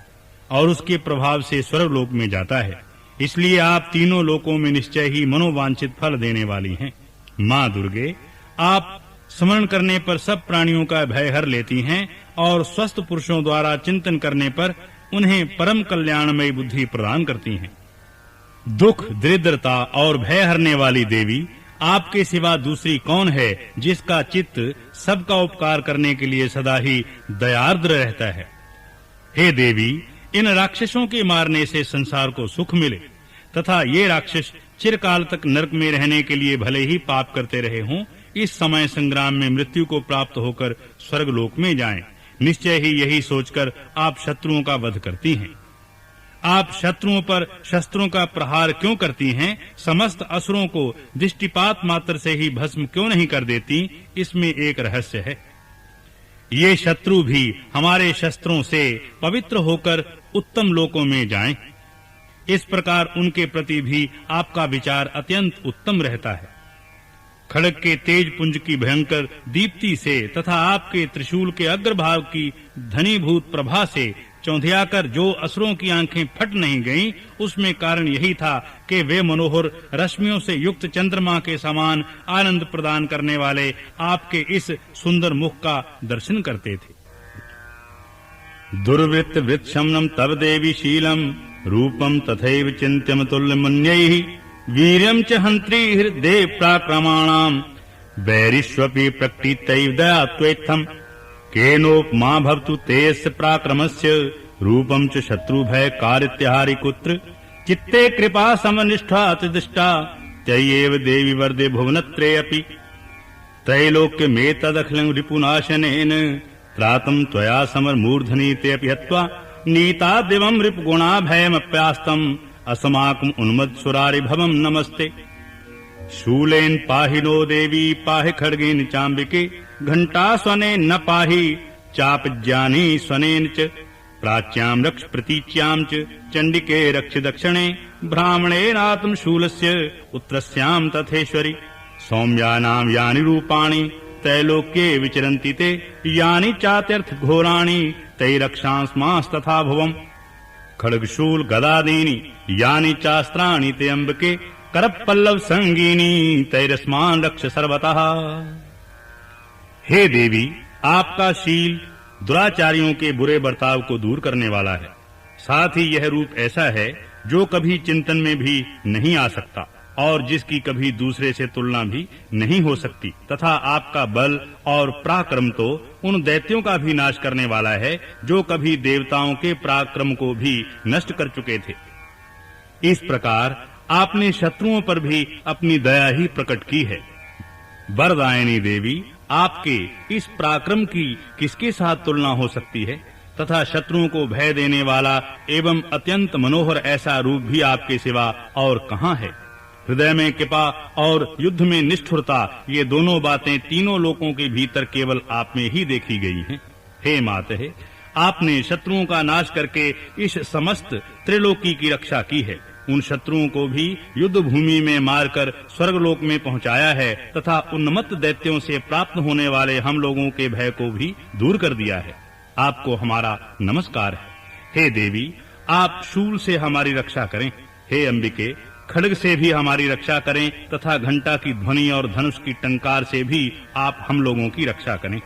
और उसके प्रभाव से स्वर्गलोक में जाता है। इसलिए आप तीनों लोकों में निश्चय ही मनोवांछित फल देने वाली हैं। माँ दुर्गे, आप स्मरण करने पर सब प्राणियों का भय हर लेती हैं और स्वस्थ पुरुषों द्वारा चिंतन करने पर उन्हें परम कल्याणमयी बुद्धि प्रदान करती हैं। दुख, दरिद्रता और भय हरने वाली देवी, आपके सिवा दूसरी कौन है जिसका चित्त सबका उपकार करने के लिए सदा ही दयार्द्र रहता है। हे देवी, इन राक्षसों के मारने से संसार को सुख मिले तथा ये राक्षस चिरकाल तक नरक में रहने के लिए भले ही पाप करते रहे हों, इस समय संग्राम में मृत्यु को प्राप्त होकर स्वर्गलोक में जाएं। निश्चय ही यही सोचकर आप शत्रुओं का वध करती हैं। आप शत्रुओं पर शस्त्रों का प्रहार क्यों करती हैं? समस्त असुरों को दृष्टिपात मात्र से ही भस्म क्यों नहीं कर देती? इसमें एक रहस्य है। ये शत्रु भी हमारे शस्त्रों से पवित्र होकर उत्तम लोकों में जाएं। इस प्रकार उनके प्रति भी आपका विचार अत्यंत उत्तम रहता है। खड्ग के तेज पुंज की भयंकर दीप्ति से तथा आपके त्रिशूल के अग्रभाग की धनीभूत प्रभा से चौंधियाकर जो असुरों की आंखें फट नहीं गईं, उसमें कारण यही था कि वे मनोहर रश्मियों से युक्त चंद्रमा के समान आनंद प्रदान करने वाले आपके इस सुंदर मुख का दर्शन करते थे। दुर्वृत्त वृत्तशमनम तव देवी शीलम रूपम तथैव चिन्त्यम तुल्यमन्यैः वीर्यं च हन्त्री हृदये प्राक्रमाणाम् वैरिष्वपि प्रकृतैव दया त्वेत्थम् केनोपमा भवतु तेस्य प्राक्रमस्य रूपं च शत्रुभय कारित्यहारि कुत्र चित्ते कृपा समनिष्ठा त्रिदृष्टा त्ययैव देवी वर्धे भुवनत्रयेऽपि त्रैलोक्यमेतदखिलं रिपुनाशनेन त्रातं त्वया समरमूर्धनि तेऽपि हत्वा नीता दिवं रिपुगुणाभयमप्यास्तम् अस्माकम् उन्मत्सुरारिभवम् नमस्ते। शूलेन पाहि नो देवी पाहि खड्गेन चाम्बिके घंटास्वनेन न पाहि चापज्ञानी स्वनेन च प्राच्यां रक्ष प्रतीच्यां च चण्डिके रक्ष दक्षिणे ब्राह्मणेनात्म शूलस्य उत्तरस्यां तथेश्वरि सौम्यानां यानि रूपाणि त्रैलोक्ये विचरन्ति ते यानि चात्यर्थ घोराणि तै रक्षांस्मास्तथा भुवम् खड्गशूल गदादीनि यानि चास्त्राणि ते अम्बिके करपल्लव संगीनी तैरस्मान रक्ष सर्वतः। हे देवी, आपका शील दुराचारियों के बुरे बर्ताव को दूर करने वाला है। साथ ही यह रूप ऐसा है जो कभी चिंतन में भी नहीं आ सकता और जिसकी कभी दूसरे से तुलना भी नहीं हो सकती तथा आपका बल और पराक्रम तो उन दैत्यों का भी नाश करने वाला है जो कभी देवताओं के पराक्रम को भी नष्ट कर चुके थे। इस प्रकार आपने शत्रुओं पर भी अपनी दया ही प्रकट की है। वरदायिनी देवी, आपके इस पराक्रम की किसके साथ तुलना हो सकती है तथा शत्रुओं को भय देने वाला एवं अत्यंत मनोहर ऐसा रूप भी आपके सिवा और कहां है। हृदय में कृपा और युद्ध में निष्ठुरता, ये दोनों बातें तीनों लोकों के भीतर केवल आप में ही देखी गई हैं। हे मातः, आपने शत्रुओं का नाश करके इस समस्त त्रिलोकी की रक्षा की है। उन शत्रुओं को भी युद्ध भूमि में मारकर स्वर्गलोक में पहुंचाया है तथा उन्मत्त दैत्यों से प्राप्त होने वाले हम लोगों के भय को भी दूर कर दिया है। आपको हमारा नमस्कार है। हे देवी, आप शूल से हमारी रक्षा करें। हे अंबिके, खड्ग से भी हमारी रक्षा करें तथा घंटा की ध्वनि और धनुष की टंकार से भी आप हम लोगों की रक्षा करें।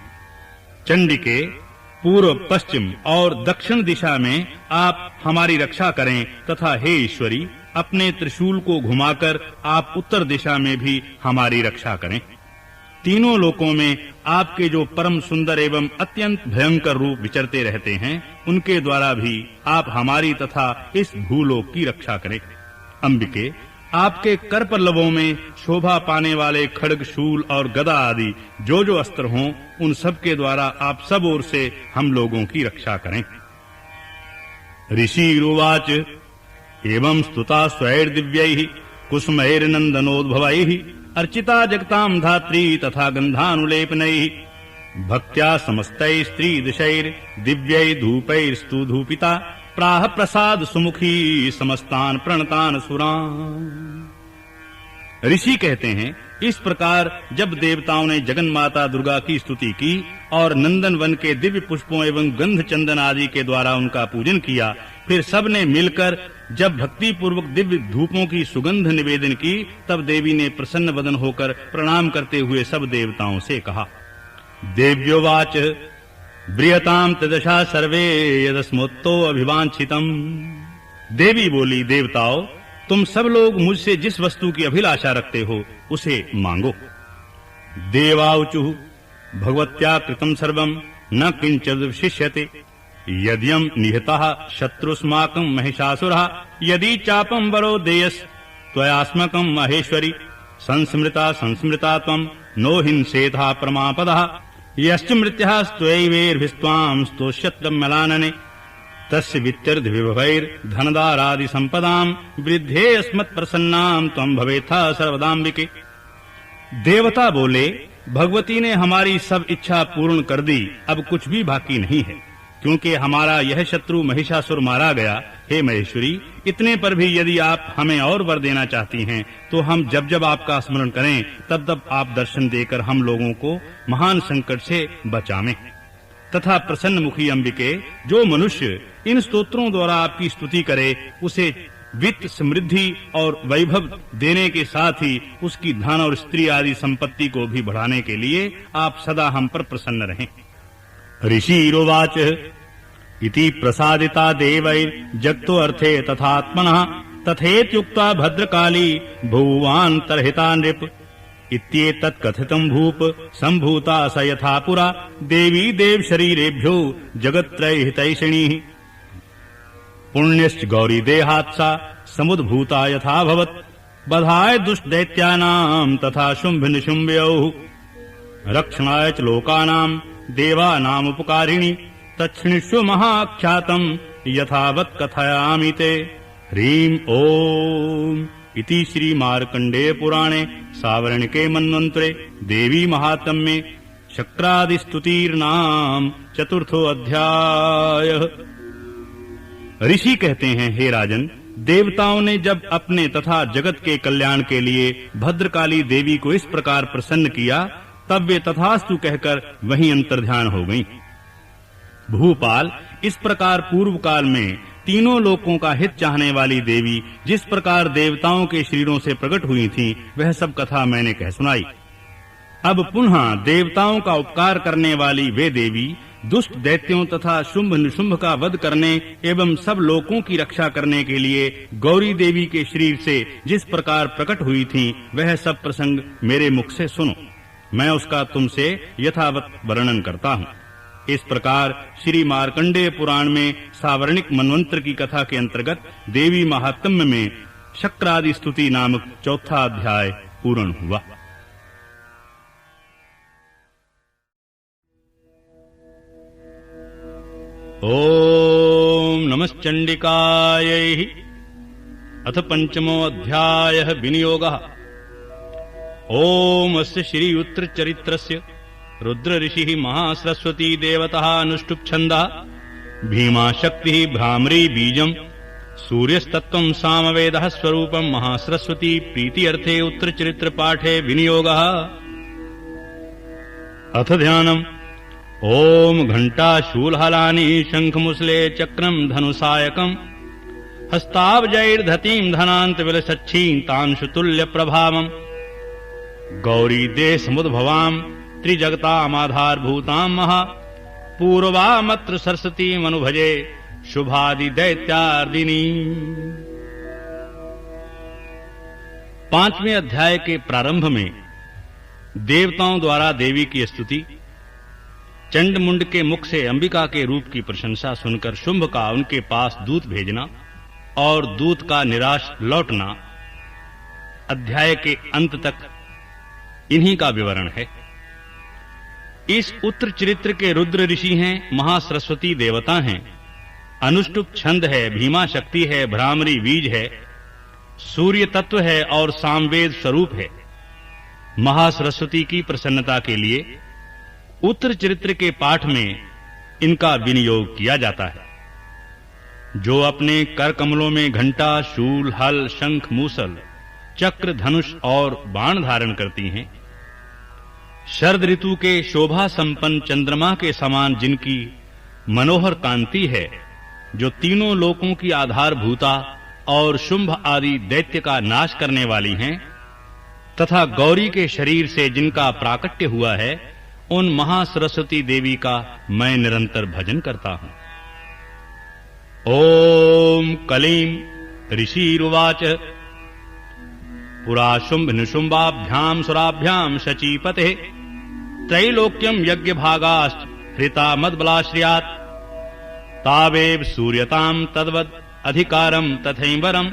चंडिके, पूर्व, पश्चिम और दक्षिण दिशा में आप हमारी रक्षा करें तथा हे ईश्वरी, अपने त्रिशूल को घुमाकर आप उत्तर दिशा में भी हमारी रक्षा करें। तीनों लोकों में आपके जो परम सुंदर एवं अत्यंत भयंकर रूप विचरते रहते हैं, उनके द्वारा भी आप हमारी तथा इस भूलोक की रक्षा करें। अंबिके, आपके कर पल्लवों में शोभा पाने वाले खड्ग, शूल और गदा आदि जो अस्त्र हों, उन सब के द्वारा आप सब ओर से हम लोगों की रक्षा करें। ऋषिरुवाच एवं स्तुता स्वैर्दिव्यैः कुसुमैर्नन्दनोद्भवैः अर्चिता जगतां धात्री तथा गन्धानुलेपनैः भक्त्या समस्तैः स्त्रीदशैर्दिव्यैः धूपैस्तु धूपिता प्राह प्रसाद सुमुखी समस्तान प्रणतान सुरान। ऋषि कहते हैं, इस प्रकार जब देवताओं ने जगन माता दुर्गा की स्तुति की और नंदन वन के दिव्य पुष्पों एवं गंध चंदन आदि के द्वारा उनका पूजन किया, फिर सब ने मिलकर जब भक्ति पूर्वक दिव्य धूपों की सुगंध निवेदन की, तब देवी ने प्रसन्न वदन होकर प्रणाम करते हुए सब देवताओं से कहा। देव्योवाच ब्रियताम तदशा सर्वे यदस्मोत्तो अभिवांछितम। देवी बोली, देवताओं, तुम सब लोग मुझसे जिस वस्तु की अभिलाषा रखते हो उसे मांगो। देवाऊचुः भगवत्या कृतं सर्वं न किंचित् विशिष्यते यद्यं निहतः शत्रुस्माकं महिषासुरः यदि चापं वरो देयस् त्वयास्मकं महेश्वरी संस्मृता त्वं नो हिंसेथा प्रमापदः यश्च मृत्यः स्त्वैवेर्भिस्त्वां स्तोष्यत्तमलानने तस्य वित्यर्धविभवैर्धनदारादि संपदां वृद्धे अस्मत् प्रसन्नां त्वं भवेथा सर्वदाम्बिके। देवता बोले, भगवती ने हमारी सब इच्छा पूर्ण कर दी, अब कुछ भी बाकी नहीं है, क्योंकि हमारा यह शत्रु महिषासुर मारा गया। हे महेश्वरी, इतने पर भी यदि आप हमें और वर देना चाहती हैं, तो हम जब जब आपका स्मरण करें तब तब आप दर्शन देकर हम लोगों को महान संकट से बचावें। तथा प्रसन्न मुखी अंबिके, जो मनुष्य इन स्तोत्रों द्वारा आपकी स्तुति करे, उसे वित्त, समृद्धि और वैभव देने के साथ ही उसकी धन और स्त्री आदि संपत्ति को भी बढ़ाने के लिए आप सदा हम पर प्रसन्न रहें। ऋषिरुवाच इति प्रसादिता देवैर्जगतो अर्थे तथात्मनः तथेत्युक्त्वा भद्रकाली भुवान्तर्हिता नृप इत्येतत् कथितं भूप सम्भूता स यथा पुरा देवी देव शरीरेभ्यो जगत्त्रय हितैषिणीः पुण्यश्च गौरी देहात्सा समुद्भूता यथा भवत् बधाय दुष्ट दैत्यानां तथा शुंभ निशुंभयोः रक्षणाय च लोकानां देवानाम् उपकारिणी तच्छृणुष्व महाख्यातं यथावत् कथयामि ते। ह्रीं ओम इति श्री मार्कंडेय पुराणे सावर्णिके मन्वन्तरे देवी महात्म्ये शक्रादि स्तुतिर्नाम चतुर्थो अध्याय। ऋषि कहते हैं, हे राजन, देवताओं ने जब अपने तथा जगत के कल्याण के लिए भद्रकाली देवी को इस प्रकार प्रसन्न किया, तब वे तथास्तु कहकर वहीं अंतर्ध्यान हो गईं। भूपाल, इस प्रकार पूर्व काल में तीनों लोकों का हित चाहने वाली देवी जिस प्रकार देवताओं के शरीरों से प्रकट हुई थीं, वह सब कथा मैंने कह सुनाई। अब पुनः देवताओं का उपकार करने वाली वे देवी दुष्ट दैत्यों तथा शुंभ निशुंभ का वध करने एवं सब लोकों की रक्षा करने के लिए गौरी देवी के शरीर से जिस प्रकार प्रकट हुई थीं, वह सब प्रसंग मेरे मुख से सुनो। मैं उसका तुमसे यथावत वर्णन करता हूँ। इस प्रकार श्री मार्कंडेय पुराण में सावर्णिक मनवंतर की कथा के अंतर्गत देवी महात्म्य में शक्रादि स्तुति नामक चौथा अध्याय पूर्ण हुआ। ओम नमश्चंडिकायै। अथ पंचमो अध्यायः विनियोगः। ओम अस्य श्री उत्तरचरित्रस्य रुद्र ऋषिः महासरस्वती देवतः अनुष्टुप् छन्दः भीमा शक्तिः भ्रामरी बीजम् सूर्यस्तत्त्वम् सामवेदः स्वरूपम् महासरस्वती प्रीति अर्थे उत्तरचरित्र पाठे विनियोगः। अथ ध्यानम्। ओम घंटा शूलहलानि शंखमुसले चक्रम धनुषायकम् हस्ताब्जैर्धतीम् धनान्त विलसच्छीं तांशुतुल्य प्रभावम् गौरी देशमुद्भवाम् त्रिजगतामाधारभूताम् महा पूर्वामत्र सरस्वतीमनुभजे शुभादि दैत्यार्दिनी। 5वें अध्याय के प्रारंभ में देवताओं द्वारा देवी की स्तुति, चंड मुंड के मुख से अंबिका के रूप की प्रशंसा सुनकर शुंभ का उनके पास दूत भेजना और दूत का निराश लौटना, अध्याय के अंत तक इन्हीं का विवरण है। इस उत्तर चरित्र के रुद्र ऋषि हैं, महासरस्वती देवता हैं, अनुष्टुप छंद है, भीमा शक्ति है, भ्रामरी बीज है, सूर्य तत्व है और सामवेद स्वरूप है। महासरस्वती की प्रसन्नता के लिए उत्तर चरित्र के पाठ में इनका विनियोग किया जाता है। जो अपने कर कमलों में घंटा, शूल, हल, शंख, मूसल, चक्र, धनुष और बाण धारण करती हैं, शरद ऋतु के शोभा संपन्न चंद्रमा के समान जिनकी मनोहर कांति है, जो तीनों लोकों की आधारभूता और शुंभ आदि दैत्य का नाश करने वाली हैं, तथा गौरी के शरीर से जिनका प्राकट्य हुआ है, उन महासरस्वती देवी का मैं निरंतर भजन करता हूं। ओम कलीं ऋषिरुवाच पुरा शुंभ निशुंभाभ्याम सुराभ्याम शचीपते त्रैलोक्यम यज्ञ भागाश्च हृता मद्बलाश्रयात् तावेव सूर्यताम तद्वद अधिकारम तथैवरम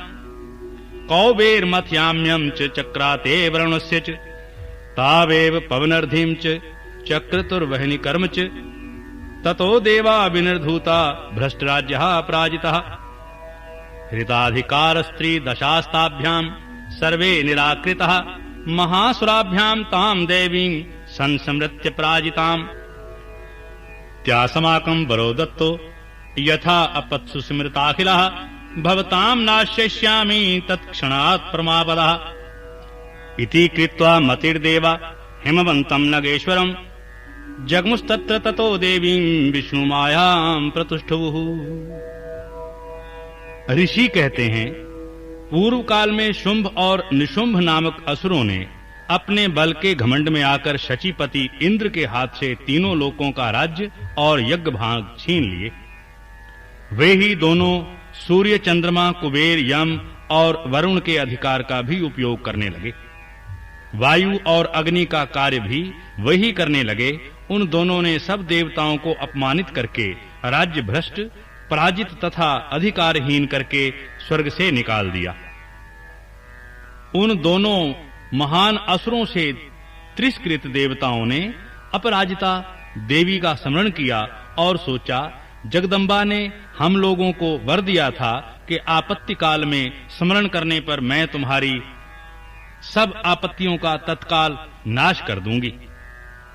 कौबेर्मथ्याम्यम च चक्राते वरुणस्य च तावेव पवनर्धिम च चक्रतुर्वहनि कर्म च ततो देवा विनिर्धूता भ्रष्टराज्यः पराजितः हृताधिकार स्त्री दशास्ताभ्याम सर्वे निराकृतः महासुराभ्याम ताम देवीं संसमृत्य पराजिताम् त्यासमाकं वरो दत्तो यथा अपत्सु स्मृताखिलः भवतां नाश्यष्यामि तत्क्षणात् परमापदः इति कृत्वा मतिर्देवा हिमवन्तं नगेश्वरम् जगमुस्तत्र ततो देवीं विष्णुमायां प्रतुष्टुः। ऋषि कहते हैं, पूर्व काल में शुंभ और निशुंभ नामक असुरों ने अपने बल के घमंड में आकर शचीपति इंद्र के हाथ से तीनों लोकों का राज्य और यज्ञ भाग छीन लिए। वे ही दोनों सूर्य, चंद्रमा, कुबेर, यम और वरुण के अधिकार का भी उपयोग करने लगे। वायु और अग्नि का कार्य भी वही करने लगे। उन दोनों ने सब देवताओं को अपमानित करके, राज्य भ्रष्ट, पराजित तथा अधिकारहीन करके स्वर्ग से निकाल दिया। उन दोनों महान असुरों से तिरस्कृत देवताओं ने अपराजिता देवी का स्मरण किया और सोचा, जगदम्बा ने हम लोगों को वर दिया था कि आपत्ति काल में स्मरण करने पर मैं तुम्हारी सब आपत्तियों का तत्काल नाश कर दूंगी।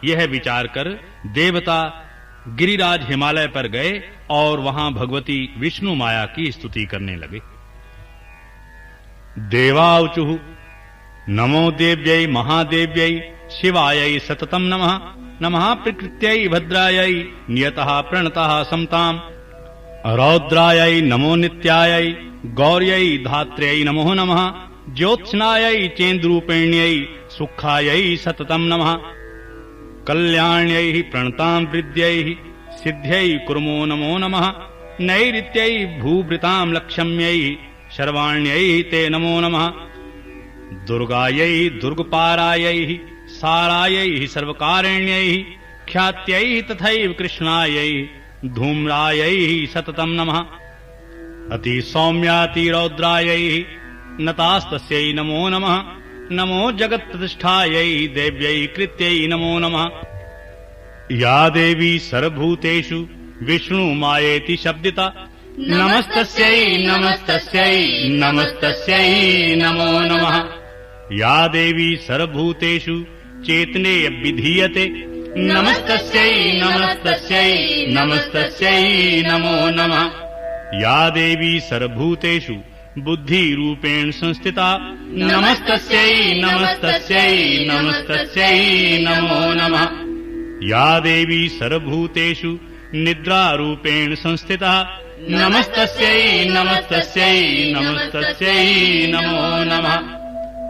यह विचार कर देवता गिरिराज हिमालय पर गए और वहां भगवती विष्णु माया की स्तुति करने लगे। देवाऊचुः नमो देव्यै महादेव्यै शिवायै सततं नमः नमः प्रकृत्यै भद्रायै नियतः प्रणतः समताम् रौद्रायै नमो नित्यायै गौर्यै धात्र्यै नमो नमः ज्योत्स्नायै चेन्द्रूपिण्यै सुखायै सततं नमः कल्याण्यै प्रणतां वृद्ध्यै सिद्ध्यै कुर्मो नमो नमः नैऋत्यै भूभृतां लक्ष्म्यै शर्वाण्यै ते नमो नमः दुर्गायै दुर्गपारायै सारायै सर्वकारिण्यै ख्यात्यै तथैव कृष्णायै धूम्रायै सततं नमः अतिसौम्याति रौद्रायै नतास्तस्यै नमो नमः नमो जगत्प्रतिष्ठायै देव्यै कृत्यै नमो नमः या देवी सर्वभूतेषु विष्णु मायेति शब्दिता नमस्तस्यै नमस्तस्यै नमस्तस्यै नमो नमः। या देवी सर्वभूतेषु चेतनेय विधीयते नमस्तस्यै नमस्तस्यै नमस्तस्यै नमो नमः। या देवी सर्वभूतेषु बुद्धि रूपेण संस्थिता नमस्तस्यै नमस्तस्यै नमस्तस्यै नमो नमः। या देवी सर्वभूतेषु निद्रा रूपेण संस्थिता नमस्तस्यै नमस्तस्यै नमस्तस्यै नमो नमः।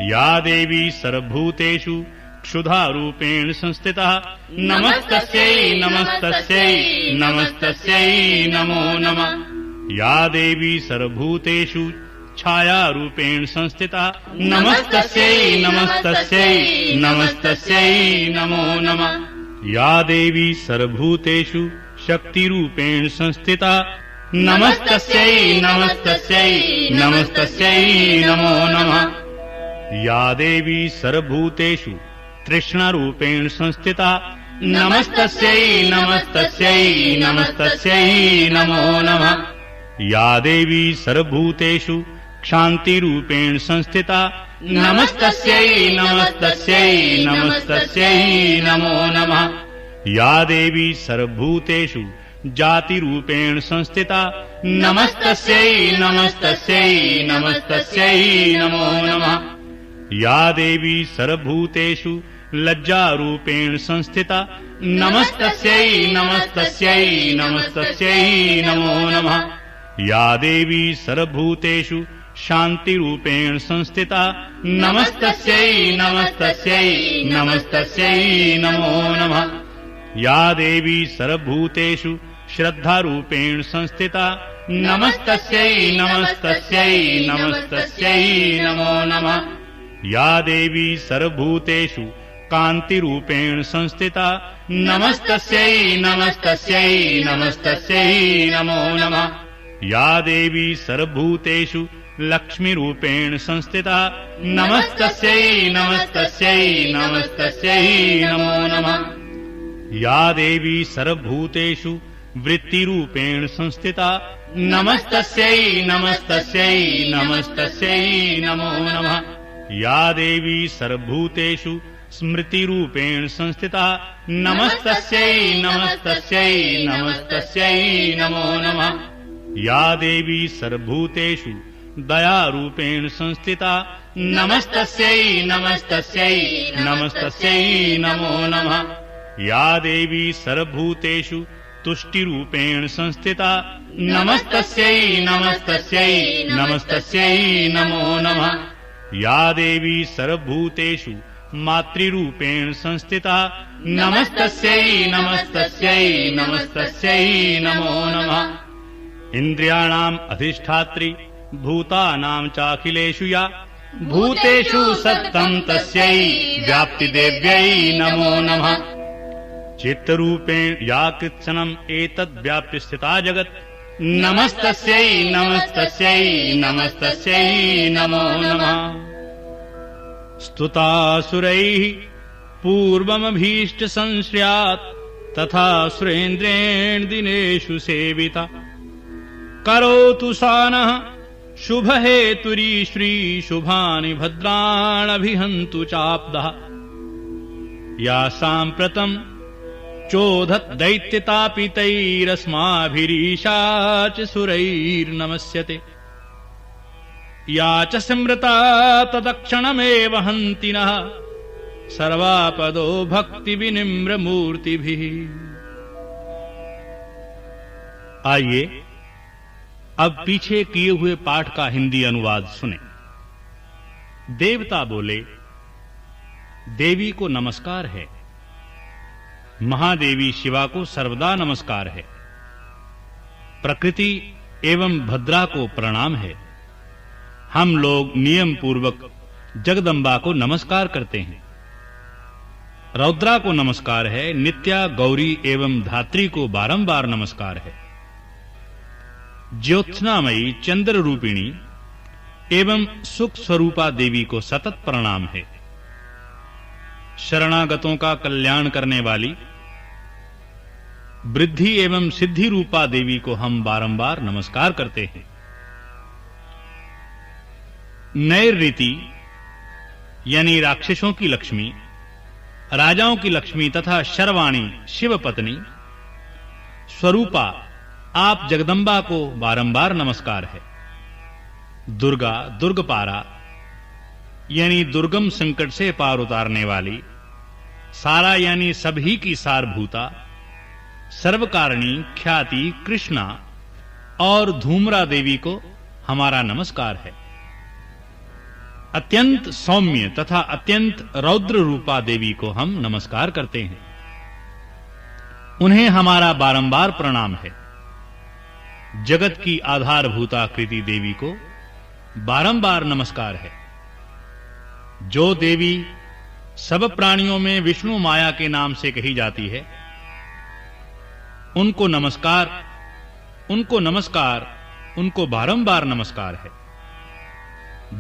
या देवी सर्वभूतेषु क्षुधा रूपेण संस्थिता नमस्तस्यै नमस्तस्यै नमस्तस्यै नमो नमः। या देवी सर्वभूतेषु छाया रूपेण संस्थिता नमस्तस्यै नमस्तस्यै नमस्तस्यै नमो नमः। या देवी सर्वभूतेषु शक्ति रूपेण संस्थिता नमस्तस्यै नमस्तस्यै नमस्तस्यै नमो नमः। या देवी सर्वभूतेषु तृष्णा रूपेण संस्थिता नमस्तस्यै नमस्तस्यै नमस्तस्यै नमो नमः। या देवी सर्वभूतेषु क्षान्ति रूपेण संस्थिता नमस्तस्यै नमस्तस्यै नमस्तस्यै नमो नमः। या देवी सर्वभूतेषु जाति रूपेण संस्थिता नमस्तस्यै नमस्तस्यै नमस्तस्यै नमो नमः। या देवी सर्वभूतेषु लज्जा रूपेण संस्थिता नमस्तस्यै नमस्तस्यै नमस्तस्यै नमो नमः। या देवी सर्वभूतेषु शांति रूपेण संस्थिता नमस्तस्यै नमस्तस्यै नमस्तस्यै नमो नमः। या देवी सर्वभूतेषु श्रद्धा रूपेण संस्थिता नमस्तस्यै नमस्तस्यै नमस्तस्यै नमो नमः। या देवी सर्वभूतेषु कांति रूपेण संस्थिता नमस्तस्यै नमस्तस्यै नमस्तस्यै नमो नमः। या देवी सर्वभूतेषु लक्ष्मी रूपेण संस्थिता नमस्तस्यै नमस्तस्यै नमस्तस्यै नमो नमः। या देवी सर्वभूतेषु वृत्ति रूपेण संस्थिता नमस्तस्यै नमस्तस्यै नमस्तस्यै नमो नमः। या देवी सर्वभूतेषु स्मृति रूपेण संस्थिता नमस्तस्यै नमस्तस्यै नमस्तस्यै नमो नमः। या देवी सर्वभूतेषु दया रूपेण संस्थिता नमस्तस्यै नमस्तस्यै नमस्तस्यै नमो नमः। या देवी सर्वभूतेषु तुष्टि रूपेण संस्थिता नमस्तस्यै नमस्तस्यै नमस्तस्यै नमो नमः। या देवी सर्वभूतेषु मातृरूपेण संस्थिता नमस्तस्यै नमस्तस्यै नमस्तस्यै नमो नमः। इंद्रियाणाम् अधिष्ठात्री भूतानां चाखिलेषु या भूतेषु सत्तं तस्यै व्याप्तिदेव्यै नमो नमः। चित्तरूपेण या कृत्स्नम् एतद्व्याप्य स्थिता जगत् नमस्तस्यै नमस्तस्यै नमस्तस्यै नमो नमः। स्तुतासुरैः पूर्वमभीष्ट संश्रयात् तथा सुरेन्द्रेण दिनेषु सेविता करोतु सा नः शुभहेतुरी श्री शुभानि भद्राणभिहन्तु चाप्दः। या साम्प्रतं चोधत् दैत्यतापितैरस्माभिरीशा च सुरैर्नमस्यते। या च स्मृता तदक्षणमेव हन्ति नः सर्वापदो भक्तिविनिम्रमूर्तिभिः। आइए अब पीछे किए हुए पाठ का हिंदी अनुवाद सुने। देवता बोले, देवी को नमस्कार है, महादेवी शिवा को सर्वदा नमस्कार है, प्रकृति एवं भद्रा को प्रणाम है। हम लोग नियम पूर्वक जगदंबा को नमस्कार करते हैं। रौद्रा को नमस्कार है, नित्या, गौरी एवं धात्री को बारंबार नमस्कार है। ज्योत्सनामयी चंद्र रूपिणी एवं सुख स्वरूपा देवी को सतत प्रणाम है। शरणागतों का कल्याण करने वाली वृद्धि एवं सिद्धि रूपा देवी को हम बारंबार नमस्कार करते हैं। नैऋति यानी राक्षसों की लक्ष्मी, राजाओं की लक्ष्मी तथा शर्वाणी शिव पत्नी स्वरूपा आप जगदंबा को बारंबार नमस्कार है। दुर्गा दुर्गपारा यानी दुर्गम संकट से पार उतारने वाली, सारा यानी सभी की सारभूता, सर्वकारिणी ख्याति कृष्णा और धूम्रा देवी को हमारा नमस्कार है। अत्यंत सौम्य तथा अत्यंत रौद्र रूपा देवी को हम नमस्कार करते हैं। उन्हें हमारा बारंबार प्रणाम है। जगत की आधारभूताकृति देवी को बारंबार नमस्कार है। जो देवी सब प्राणियों में विष्णु माया के नाम से कही जाती है, उनको नमस्कार, उनको बारंबार नमस्कार है।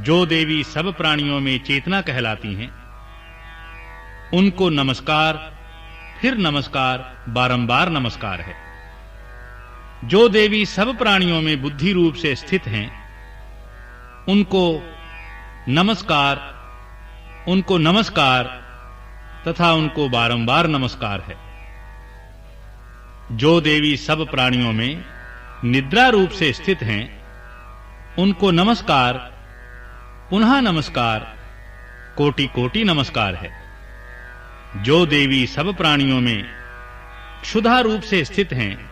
जो देवी सब प्राणियों में चेतना कहलाती हैं, उनको नमस्कार, फिर नमस्कार, बारंबार नमस्कार है। जो देवी सब प्राणियों में बुद्धि रूप से स्थित हैं, उनको नमस्कार तथा उनको बारंबार नमस्कार है। जो देवी सब प्राणियों में निद्रा रूप से स्थित हैं, उनको नमस्कार, पुनः नमस्कार, कोटि कोटि नमस्कार है। जो देवी सब प्राणियों में क्षुधा रूप से स्थित हैं,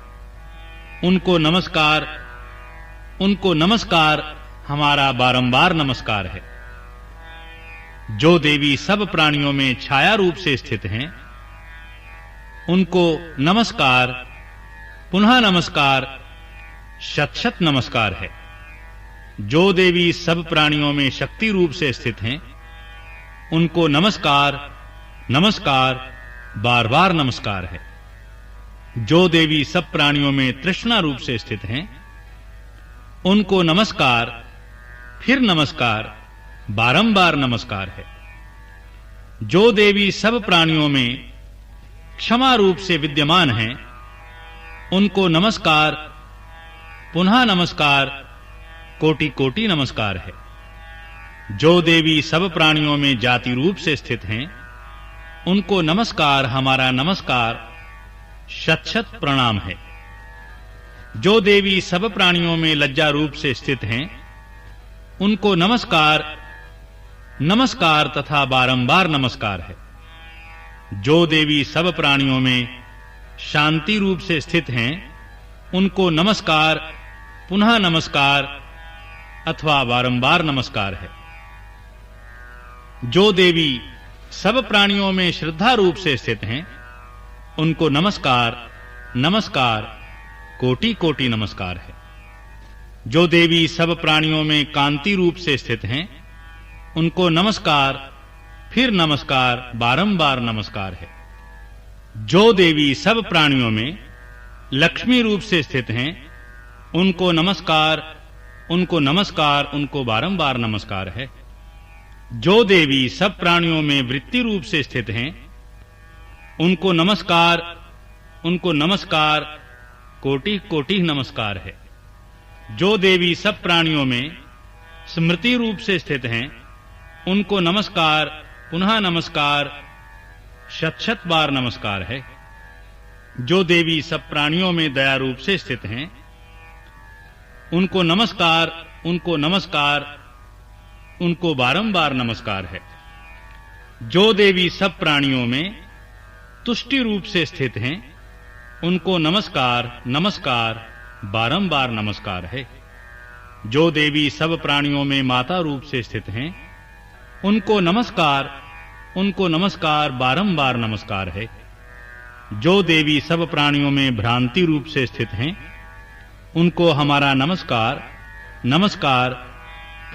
उनको नमस्कार हमारा बारंबार नमस्कार है। जो देवी सब प्राणियों में छाया रूप से स्थित हैं, उनको नमस्कार, पुनः नमस्कार, शत-शत नमस्कार है। जो देवी सब प्राणियों में शक्ति रूप से स्थित हैं, उनको नमस्कार, बार-बार नमस्कार है। जो देवी सब प्राणियों में तृष्णा रूप से स्थित हैं, उनको नमस्कार, फिर नमस्कार, बारंबार नमस्कार है। जो देवी सब प्राणियों में क्षमा रूप से विद्यमान हैं, उनको नमस्कार, पुनः नमस्कार, कोटि कोटि नमस्कार है। जो देवी सब प्राणियों में जाति रूप से स्थित हैं, उनको नमस्कार, हमारा नमस्कार, शत-शत प्रणाम है। जो देवी सब प्राणियों में लज्जा रूप से स्थित हैं, उनको नमस्कार तथा बारंबार नमस्कार है। जो देवी सब प्राणियों में शांति रूप से स्थित हैं, उनको नमस्कार, पुनः नमस्कार अथवा बारंबार नमस्कार है। जो देवी सब प्राणियों में श्रद्धा रूप से स्थित हैं, उनको नमस्कार, कोटि कोटि नमस्कार है। जो देवी सब प्राणियों में कांति रूप से स्थित हैं, उनको नमस्कार, फिर नमस्कार, बारंबार नमस्कार है। जो देवी सब प्राणियों में लक्ष्मी रूप से स्थित हैं, उनको बारंबार नमस्कार है। जो देवी सब प्राणियों में वृत्ति रूप से स्थित हैं, उनको नमस्कार, कोटि कोटि नमस्कार है। जो देवी सब प्राणियों में स्मृति रूप से स्थित हैं, उनको नमस्कार, पुनः नमस्कार, शत-शत बार नमस्कार है। जो देवी सब प्राणियों में दया रूप से स्थित हैं, उनको बारंबार नमस्कार है। जो देवी सब प्राणियों में तुष्टि रूप से स्थित हैं, उनको नमस्कार, बारंबार नमस्कार है। जो देवी सब प्राणियों में माता रूप से स्थित हैं, उनको नमस्कार, बारंबार नमस्कार है। जो देवी सब प्राणियों में भ्रांति रूप से स्थित हैं, उनको हमारा नमस्कार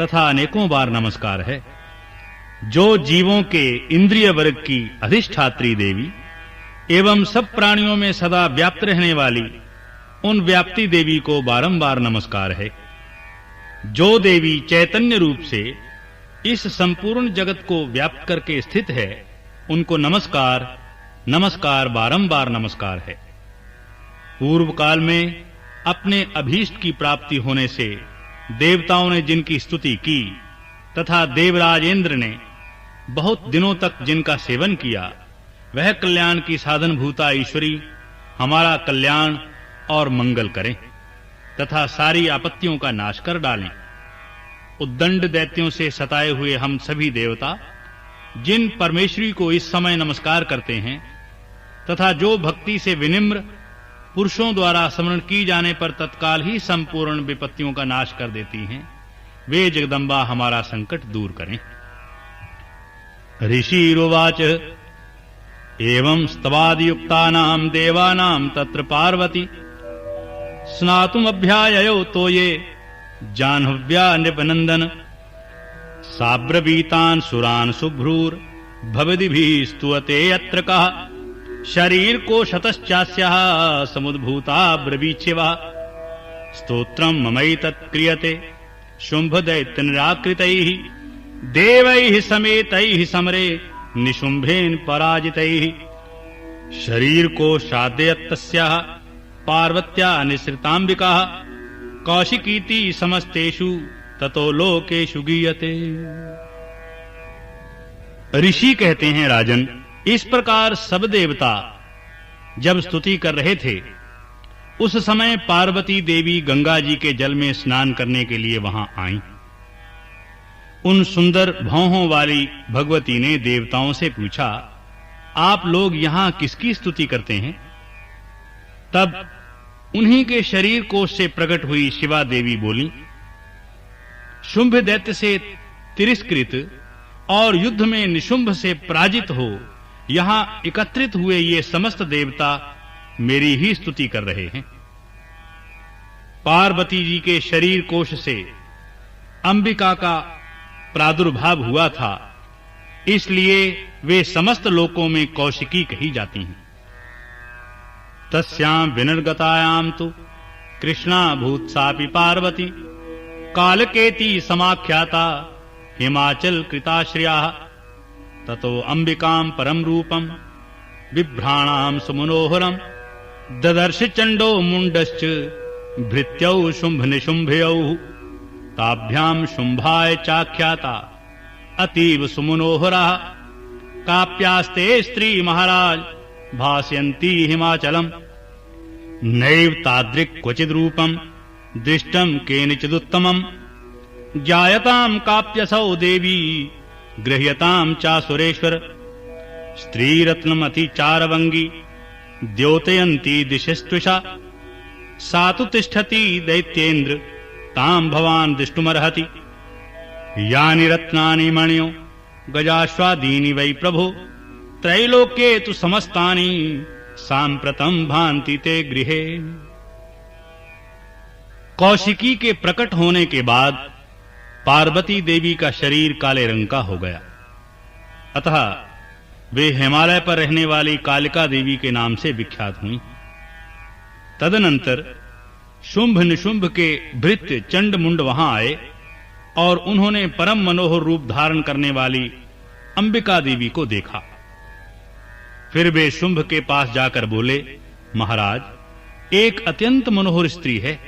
तथा अनेकों बार नमस्कार है। जो जीवों के इंद्रिय वर्ग की अधिष्ठात्री देवी एवं सब प्राणियों में सदा व्याप्त रहने वाली उन व्याप्ति देवी को बारंबार नमस्कार है। जो देवी चैतन्य रूप से इस संपूर्ण जगत को व्याप्त करके स्थित है, उनको नमस्कार, बारंबार नमस्कार है। पूर्व काल में अपने अभीष्ट की प्राप्ति होने से देवताओं ने जिनकी स्तुति की तथा देवराज इंद्र ने बहुत दिनों तक जिनका सेवन किया, वह कल्याण की साधन भूता ईश्वरी हमारा कल्याण और मंगल करें तथा सारी आपत्तियों का नाश कर डालें। उद्दंड दैत्यों से सताए हुए हम सभी देवता जिन परमेश्वरी को इस समय नमस्कार करते हैं तथा जो भक्ति से विनिम्र पुरुषों द्वारा स्मरण की जाने पर तत्काल ही संपूर्ण विपत्तियों का नाश कर देती हैं, वे जगदम्बा हमारा संकट दूर करें। ऋषिरुवाच एवं स्तवादियुक्तानां देवानां तत्र पार्वती स्नातुमभ्याययो तो ये जाह्नव्या नृपनंदन साब्रवीतान् सुरान् शुभ्रूर भवदिभिः स्तुवते यत्र कः शरीर को शतश्चास्यः समुद्भूता ब्रवीच्यवः स्तोत्रं ममैतत् क्रियते शुंभ दैत्य निराकृतैः देवैः समेतैः समरे निशुंभेन पराजितैः शरीर को शादयत्तस्याः पार्वत्या निसृतांबिका कौशिकीति समस्तेषु ततो लोकेषु गीयते। ऋषि कहते हैं, राजन, इस प्रकार सब देवता जब स्तुति कर रहे थे, उस समय पार्वती देवी गंगा जी के जल में स्नान करने के लिए वहां आईं। उन सुंदर भौहों वाली भगवती ने देवताओं से पूछा, आप लोग यहां किसकी स्तुति करते हैं? तब उन्हीं के शरीर कोश से प्रकट हुई शिवा देवी बोली, शुंभ दैत्य से तिरस्कृत और युद्ध में निशुंभ से पराजित हो यहां एकत्रित हुए ये समस्त देवता मेरी ही स्तुति कर रहे हैं। पार्वती जी के शरीर कोश से अंबिका का प्रादुर्भाव हुआ था, इसलिए वे समस्त लोकों में कौशिकी कही जाती हैं। तस्यां विनिर्गतायां तु कृष्णा भूत्सापि पार्वती कालकेति समाख्याता हिमाचल कृताश्रयाः ततो अंबिकां परम रूपं बिभ्राणां सुमनोहरं ददर्श चंडो मुंडश्च भृत्यौ शुंभ निशुंभयौ ताभ्यां शुंभाय चाख्याता अतीव सुमनोहरा काप्यास्ते स्त्री महाराज भास्यन्ति हिमाचलम् नैव तादृक् क्वचिद् रूपम् दृष्टम् केनचिदुत्तमम् जायताम् काप्यसौ देवी गृह्यताम् चासुरेश्वर स्त्रीरत्नमति चारवंगी द्योतयन्ती दिशस्त्विषा सा तु तिष्ठति दैत्येन्द्र ताम् भवान् दृष्टुमर्हति यानि रत्नानि मणियो गजाश्वादीनि वै प्रभो त्रैलोक्ये तु समस्तानि सांप्रतम भान्ति ते गृहे। कौशिकी के प्रकट होने के बाद पार्वती देवी का शरीर काले रंग का हो गया, अतः वे हिमालय पर रहने वाली कालिका देवी के नाम से विख्यात हुईं। तदनंतर शुंभ निशुंभ के भृत्य चंड मुंड वहां आए और उन्होंने परम मनोहर रूप धारण करने वाली अंबिका देवी को देखा। फिर वे शुंभ के पास जाकर बोले, महाराज, एक अत्यंत मनोहर स्त्री है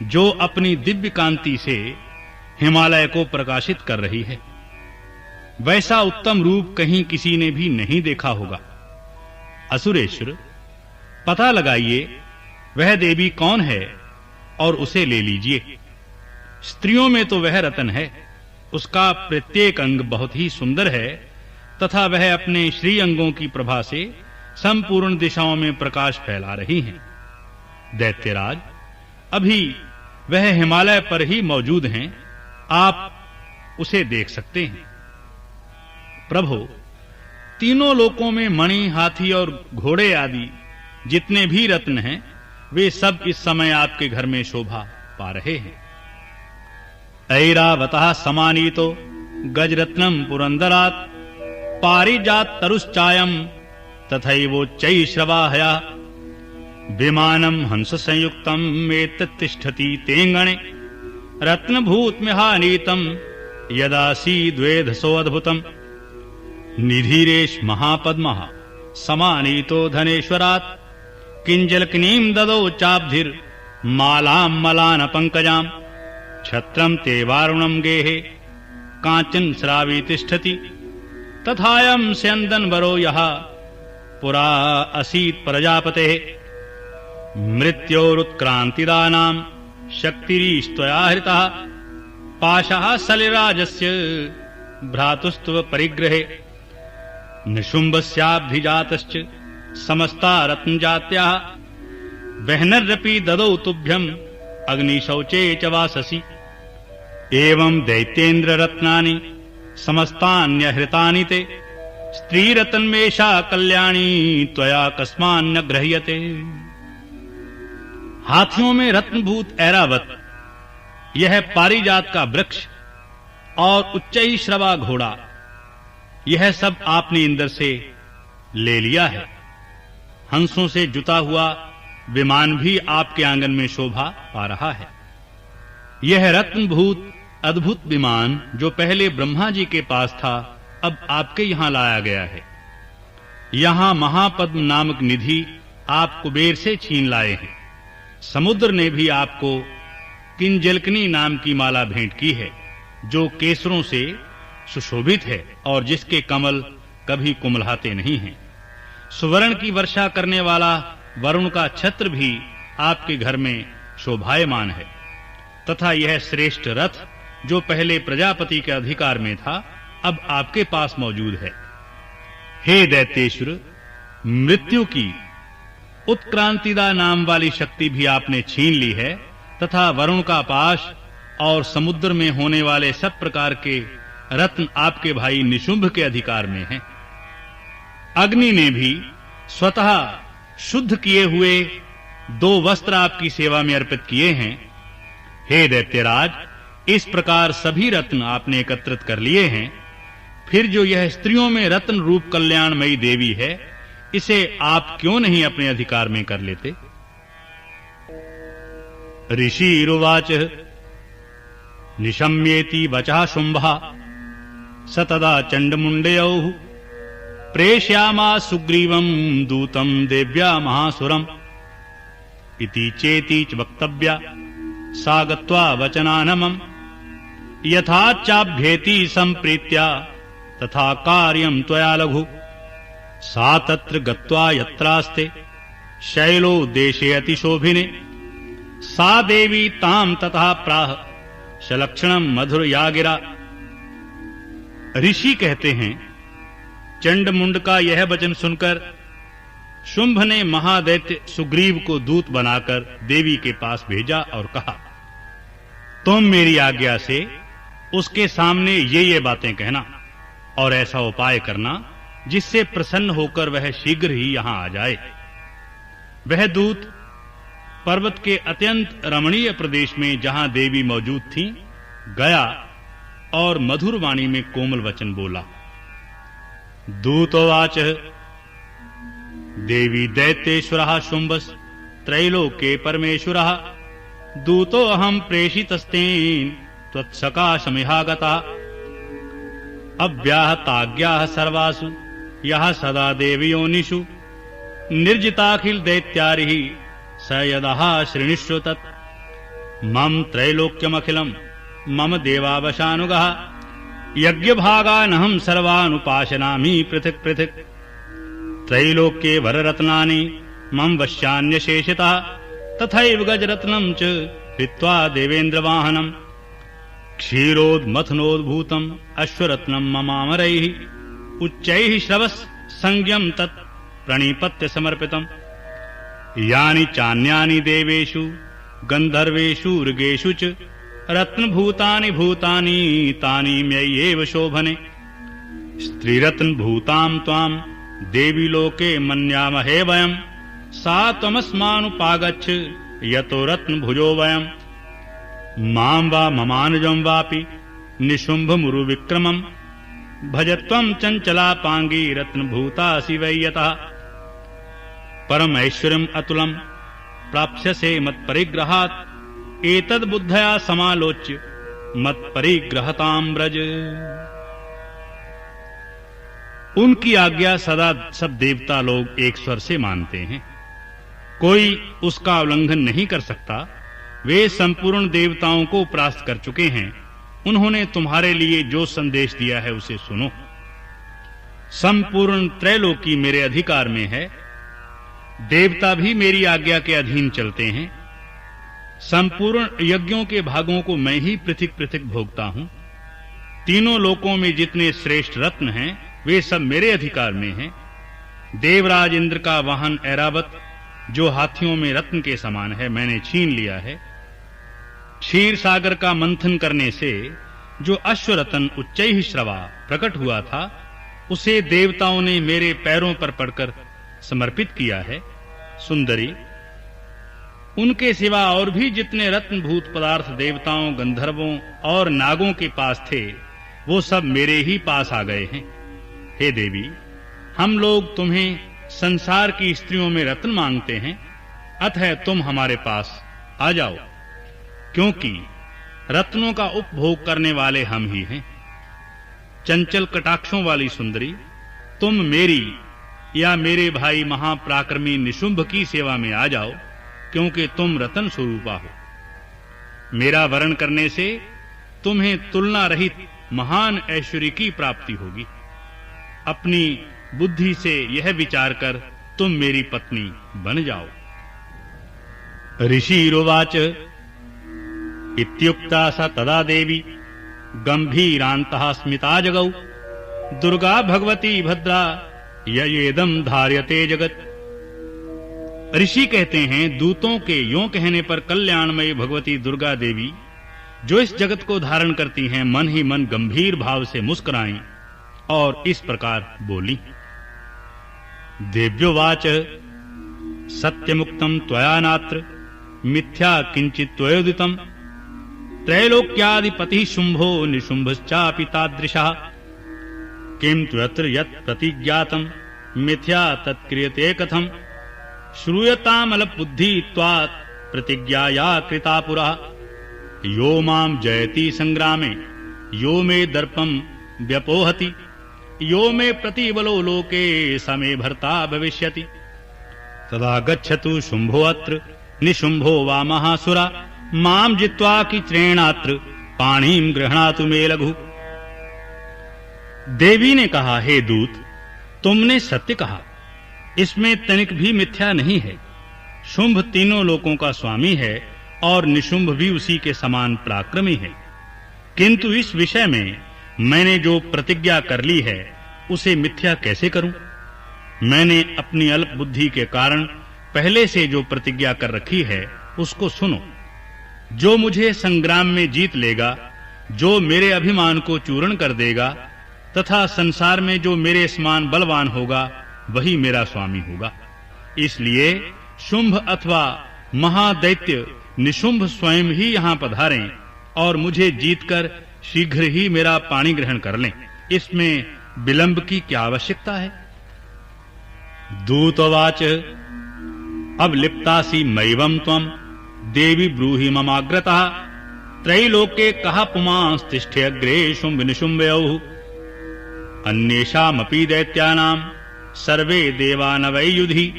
जो अपनी दिव्य कांति से हिमालय को प्रकाशित कर रही है। वैसा उत्तम रूप कहीं किसी ने भी नहीं देखा होगा। असुरेश्वर, पता लगाइए वह देवी कौन है और उसे ले लीजिए। स्त्रियों में तो वह रतन है, उसका प्रत्येक अंग बहुत ही सुंदर है तथा वह अपने श्री अंगों की प्रभा से संपूर्ण दिशाओं में प्रकाश फैला रही हैं। दैत्यराज, अभी वह हिमालय पर ही मौजूद हैं, आप उसे देख सकते हैं। प्रभु, तीनों लोकों में मणि, हाथी और घोड़े आदि जितने भी रत्न हैं, वे सब इस समय आपके घर में शोभा पा रहे हैं। ऐरावतः समानीतो गजरत्नम पुरंदरात् पारिजात तरुश्चायम तथैवोच्चैश्रवाहया विमानम हंस संयुक्तम एतत्तिष्ठति तेंगणे रत्नभूतमिहानीतम यदासी द्वेधसो अद्भुतम निधिरेश महापद्मः समानीतो धनेश्वरात् किंजलकनीम ददौ चाब्धिर मालाम मलान पंकजाम छत्रम ते वारुणम गेहे कांचन श्रावी तिष्ठति तथायम स्यंदन वरो यः पुरा असीत प्रजापते मृत्योरुत्क्रांतिदानाम शक्तिरीस्त्वया हृतः पाशः सलिराजस्य भ्रातुस्तव परिग्रहे निशुम्भस्याब्धिजातश्च समस्ता रत्नजात्याः वह्नरपि ददौ तुभ्यम् अग्निशौचे च वाससि एवं दैत्येन्द्र रत्नानि समस्तान्यहृतानि ते स्त्रीरत्नमेषा कल्याणी त्वया कस्मान्न गृह्यते। हाथियों में रत्नभूत ऐरावत, यह पारिजात का वृक्ष और उच्चैश्रवा घोड़ा, यह सब आपने इंद्र से ले लिया है। हंसों से जुता हुआ विमान भी आपके आंगन में शोभा पा रहा है। यह रत्नभूत अद्भुत विमान जो पहले ब्रह्मा जी के पास था, अब आपके यहां लाया गया है। यहां महापद्म नामक निधि आप कुबेर से छीन लाए हैं। समुद्र ने भी आपको किंजलकनी नाम की माला भेंट की है, जो केसरों से सुशोभित है और जिसके कमल कभी कुमलाते नहीं हैं। सुवर्ण की वर्षा करने वाला वरुण का छत्र भी आपके घर में शोभायमान है, तथा यह श्रेष्ठ रथ जो पहले प्रजापति के अधिकार में था, अब आपके पास मौजूद है। हे दैत्येश्वर, मृत्यु की उत्क्रांतिदा नाम वाली शक्ति भी आपने छीन ली है, तथा वरुण का पाश और समुद्र में होने वाले सब प्रकार के रत्न आपके भाई निशुंभ के अधिकार में हैं। अग्नि ने भी स्वतः शुद्ध किए हुए 2 वस्त्र आपकी सेवा में अर्पित किए हैं। हे दैत्यराज, इस प्रकार सभी रत्न आपने एकत्रित कर लिए हैं। फिर जो यह स्त्रियों में रत्न रूप कल्याणमयी देवी है, इसे आप क्यों नहीं अपने अधिकार में कर लेते? ऋषिरुवाच निशम्येति वचः शुंभः स तदा चण्डमुण्डयौः प्रेष्यामास सुग्रीवं दूतं देव्या महासुरम् इति चेति च वक्तव्या सा गत्वा वचनानमम् यथा चाभ्येति सम्प्रीत्या तथा कार्यं त्वया लघु सा तत्र गत्वा यत्रास्ते शैलो देशे अतिशोभिने सा देवी तां तथा प्राह सलक्षणम मधुर या गिरा। ऋषि कहते हैं, चंडमुंड का यह वचन सुनकर शुंभ ने महादैत्य सुग्रीव को दूत बनाकर देवी के पास भेजा और कहा, तुम मेरी आज्ञा से उसके सामने ये बातें कहना और ऐसा उपाय करना जिससे प्रसन्न होकर वह शीघ्र ही यहां आ जाए। वह दूत पर्वत के अत्यंत रमणीय प्रदेश में जहां देवी मौजूद थी गया और मधुर वाणी में कोमल वचन बोला। दूतोवाच देवी दैत्येश्वरः शुंभस् त्रैलोके परमेश्वरः दूतो अहं प्रेषितस्तेन त्वत्सकाशमिहागता अव्याहताज्ञाः सर्वासु यः सदा देवयोनिषु निर्जिताखिल दैत्यारिः स यदः शृणुष्व तत् मम त्रैलोक्यमखिलं मम देवावशानुगः यज्ञभागानहं सर्वानुपाशनामि पृथक् पृथक् त्रैलोक्ये वररत्नानि मम वश्यान्यशेषितः तथैव गजरत्नं च कृत्वा देवेन्द्रवाहनम् क्षीरोद्मथनोद्भूतम् अश्वरत्नं ममामरैः उच्चैः श्रवस् संज्ञं तत् प्रणिपत्य समर्पितम् यानि चान्यानि देवेषु गन्धर्वेषु ऋगेषु च रत्नभूतानि भूतानि तानि मय्येव शोभने स्त्रीरत्नभूतां त्वां देवी लोके मन्यामहे वयम् सा त्वमस्मानुपागच्छ यतो रत्नभुजो वयम् मां वा ममानुजं वापि निशुम्भमुरुविक्रमम् भजत्वं चञ्चलापाङ्गी रत्नभूतासि वै यतः परमैश्वर्यम् अतुलम् प्राप्स्यसे मत्परिग्रहात् एतद्बुद्धया समालोच्य मत्परिग्रहतां व्रज। उनकी आज्ञा सदा सब देवता लोग एक स्वर से मानते हैं। कोई उसका उल्लंघन नहीं कर सकता। वे संपूर्ण देवताओं को परास्त कर चुके हैं। उन्होंने तुम्हारे लिए जो संदेश दिया है उसे सुनो। संपूर्ण त्रैलोकी मेरे अधिकार में है। देवता भी मेरी आज्ञा के अधीन चलते हैं। संपूर्ण यज्ञों के भागों को मैं ही पृथक-पृथक भोगता हूं। तीनों लोकों में जितने श्रेष्ठ रत्न हैं वे सब मेरे अधिकार में हैं। देवराज इंद्र का वाहन ऐरावत, जो हाथियों में रत्न के समान है, मैंने छीन लिया है। क्षीर सागर का मंथन करने से जो अश्वरतन उच्चैः श्रवा प्रकट हुआ था, उसे देवताओं ने मेरे पैरों पर पड़कर समर्पित किया है। सुंदरी, उनके सिवा और भी जितने रत्नभूत पदार्थ देवताओं, गंधर्वों और नागों के पास थे, वो सब मेरे ही पास आ गए हैं। हे देवी, हम लोग तुम्हें संसार की स्त्रियों में रत्न मांगते हैं, अतः तुम हमारे पास आ जाओ, क्योंकि रत्नों का उपभोग करने वाले हम ही हैं। चंचल कटाक्षों वाली सुंदरी, तुम मेरी या मेरे भाई महापराक्रमी निशुंभ की सेवा में आ जाओ, क्योंकि तुम रतन स्वरूपा हो। मेरा वरण करने से तुम्हें तुलना रहित महान ऐश्वर्य की प्राप्ति होगी। अपनी बुद्धि से यह विचार कर तुम मेरी पत्नी बन जाओ। ऋषिरुवाच इत्युक्ता सा तदा देवी गंभीरान्तः स्मिता जगौ दुर्गा भगवती भद्रा ययेदं धार्यते जगत। ऋषि कहते हैं, दूतों के यों कहने पर कल्याणमयी भगवती दुर्गा देवी, जो इस जगत को धारण करती हैं, मन ही मन गंभीर भाव से मुस्कुराईं और इस प्रकार बोली। देव्योवाच सत्यमुक्तं त्वया नात्र मिथ्या किंचित् त्वयोदितं त्रैलोक्याधिपतिः शुंभो निशुंभश्चापि तादृशः किं त्वत्र यत् प्रतिज्ञातं मिथ्या तत्क्रियते कथम् श्रूयतामलबुद्धि त्वात् प्रतिज्ञाया कृता पुरा यो मां जयति संग्रामे यो मे दर्पं व्यपोहति यो मे प्रतिबलो लोके स मे भर्ता भविष्यति तदा गच्छतु शुंभो अत्र निशुंभो वा महासुरा मां जित्वा किच्रेणात्र पाणिं गृह्णातु मे लघु। देवी ने कहा, हे दूत, तुमने सत्य कहा, इसमें तनिक भी मिथ्या नहीं है। शुंभ तीनों लोकों का स्वामी है और निशुंभ भी उसी के समान पराक्रमी है, किंतु इस विषय में मैंने जो प्रतिज्ञा कर ली है उसे मिथ्या कैसे करूं? मैंने अपनी अल्प बुद्धि के कारण पहले से जो प्रतिज्ञा कर रखी है उसको सुनो। जो मुझे संग्राम में जीत लेगा, जो मेरे अभिमान को चूर्ण कर देगा तथा संसार में जो मेरे समान बलवान होगा, वही मेरा स्वामी होगा। इसलिए शुंभ अथवा महादैत्य निशुंभ स्वयं ही यहां पधारें और मुझे जीतकर शीघ्र ही मेरा पाणी ग्रहण कर लें। इसमें विलंब की क्या आवश्यकता है? दूतवाच अब लिप्तासी मैवं त्वं देवी ब्रूहि ममाग्रतः त्रैलोके कः पुमांस्तिष्ठे अग्रे शुंभ निशुंभयोः अन्येषामपि दैत्यानां सर्वे देवा न वै युधि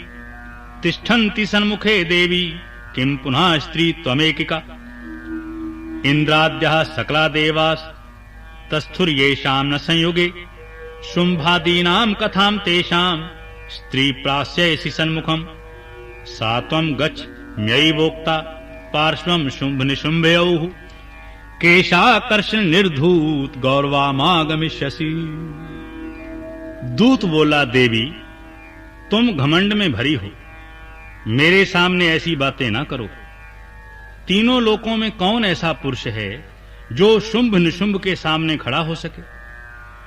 तिष्ठन्ति सन्मुखे देवी किं पुनः स्त्री त्वमेकिका इंद्राद्यः सकला देवास् तस्थुर्येषां न संयुगे शुंभादीनां कथां तेषां स्त्री प्रास्यसि सन्मुखम् सा त्वं गच्छ म्यैवोक्ता पार्श्वं शुंभ निशुंभयोः केशाकर्षण निर्धूत गौरवामागमिष्यसि। दूत बोला, देवी, तुम घमंड में भरी हो, मेरे सामने ऐसी बातें ना करो। तीनों लोकों में कौन ऐसा पुरुष है जो शुंभ निशुंभ के सामने खड़ा हो सके?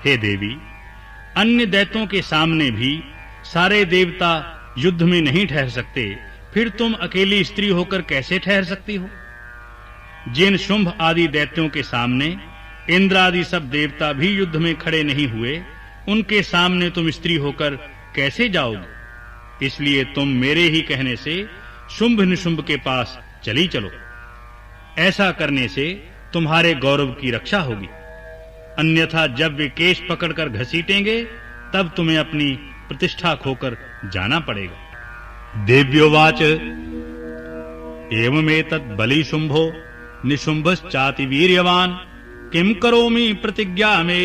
हे देवी, अन्य दैत्यों के सामने भी सारे देवता युद्ध में नहीं ठहर सकते, फिर तुम अकेली स्त्री होकर कैसे ठहर सकती हो? जिन शुंभ आदि दैत्यों के सामने इंद्र आदि सब देवता भी युद्ध में खड़े नहीं हुए, उनके सामने तुम स्त्री होकर कैसे जाओगे? इसलिए तुम मेरे ही कहने से शुंभ निशुंभ के पास चली चलो। ऐसा करने से तुम्हारे गौरव की रक्षा होगी, अन्यथा जब वे केश पकड़कर घसीटेंगे तब तुम्हें अपनी प्रतिष्ठा खोकर जाना पड़ेगा। देव्योवाच एवमेतत् बलिशुम्भो निशुम्भश्चाति वीर्यवान् किं करोमि प्रतिज्ञा मे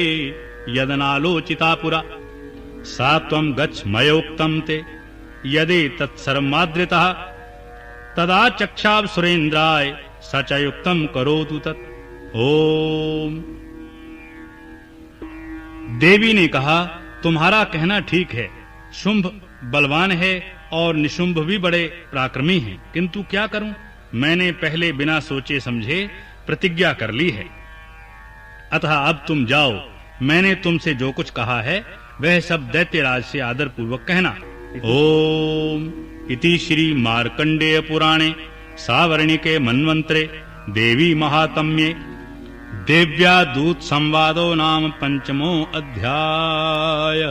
यदनालोचिता पुरा सा त्वं गच्छ मयोक्तं ते यदि तत्सर्वमादृतः तदा चक्षाव सुरेन्द्राय स च युक्तं करोतु तत्। ओम। देवी ने कहा, तुम्हारा कहना ठीक है। शुंभ बलवान है और निशुंभ भी बड़े पराक्रमी हैं, किंतु क्या करूं? मैंने पहले बिना सोचे समझे प्रतिज्ञा कर ली है। अतः अब तुम जाओ, मैंने तुमसे जो कुछ कहा है वह सब दैत्यराज से आदर पूर्वक कहना। ओम इति श्री मार्कंडेय पुराणे सावर्णिके मन्वंतरे देवी महात्म्ये देव्या दूत संवादो नाम पंचमो अध्याय।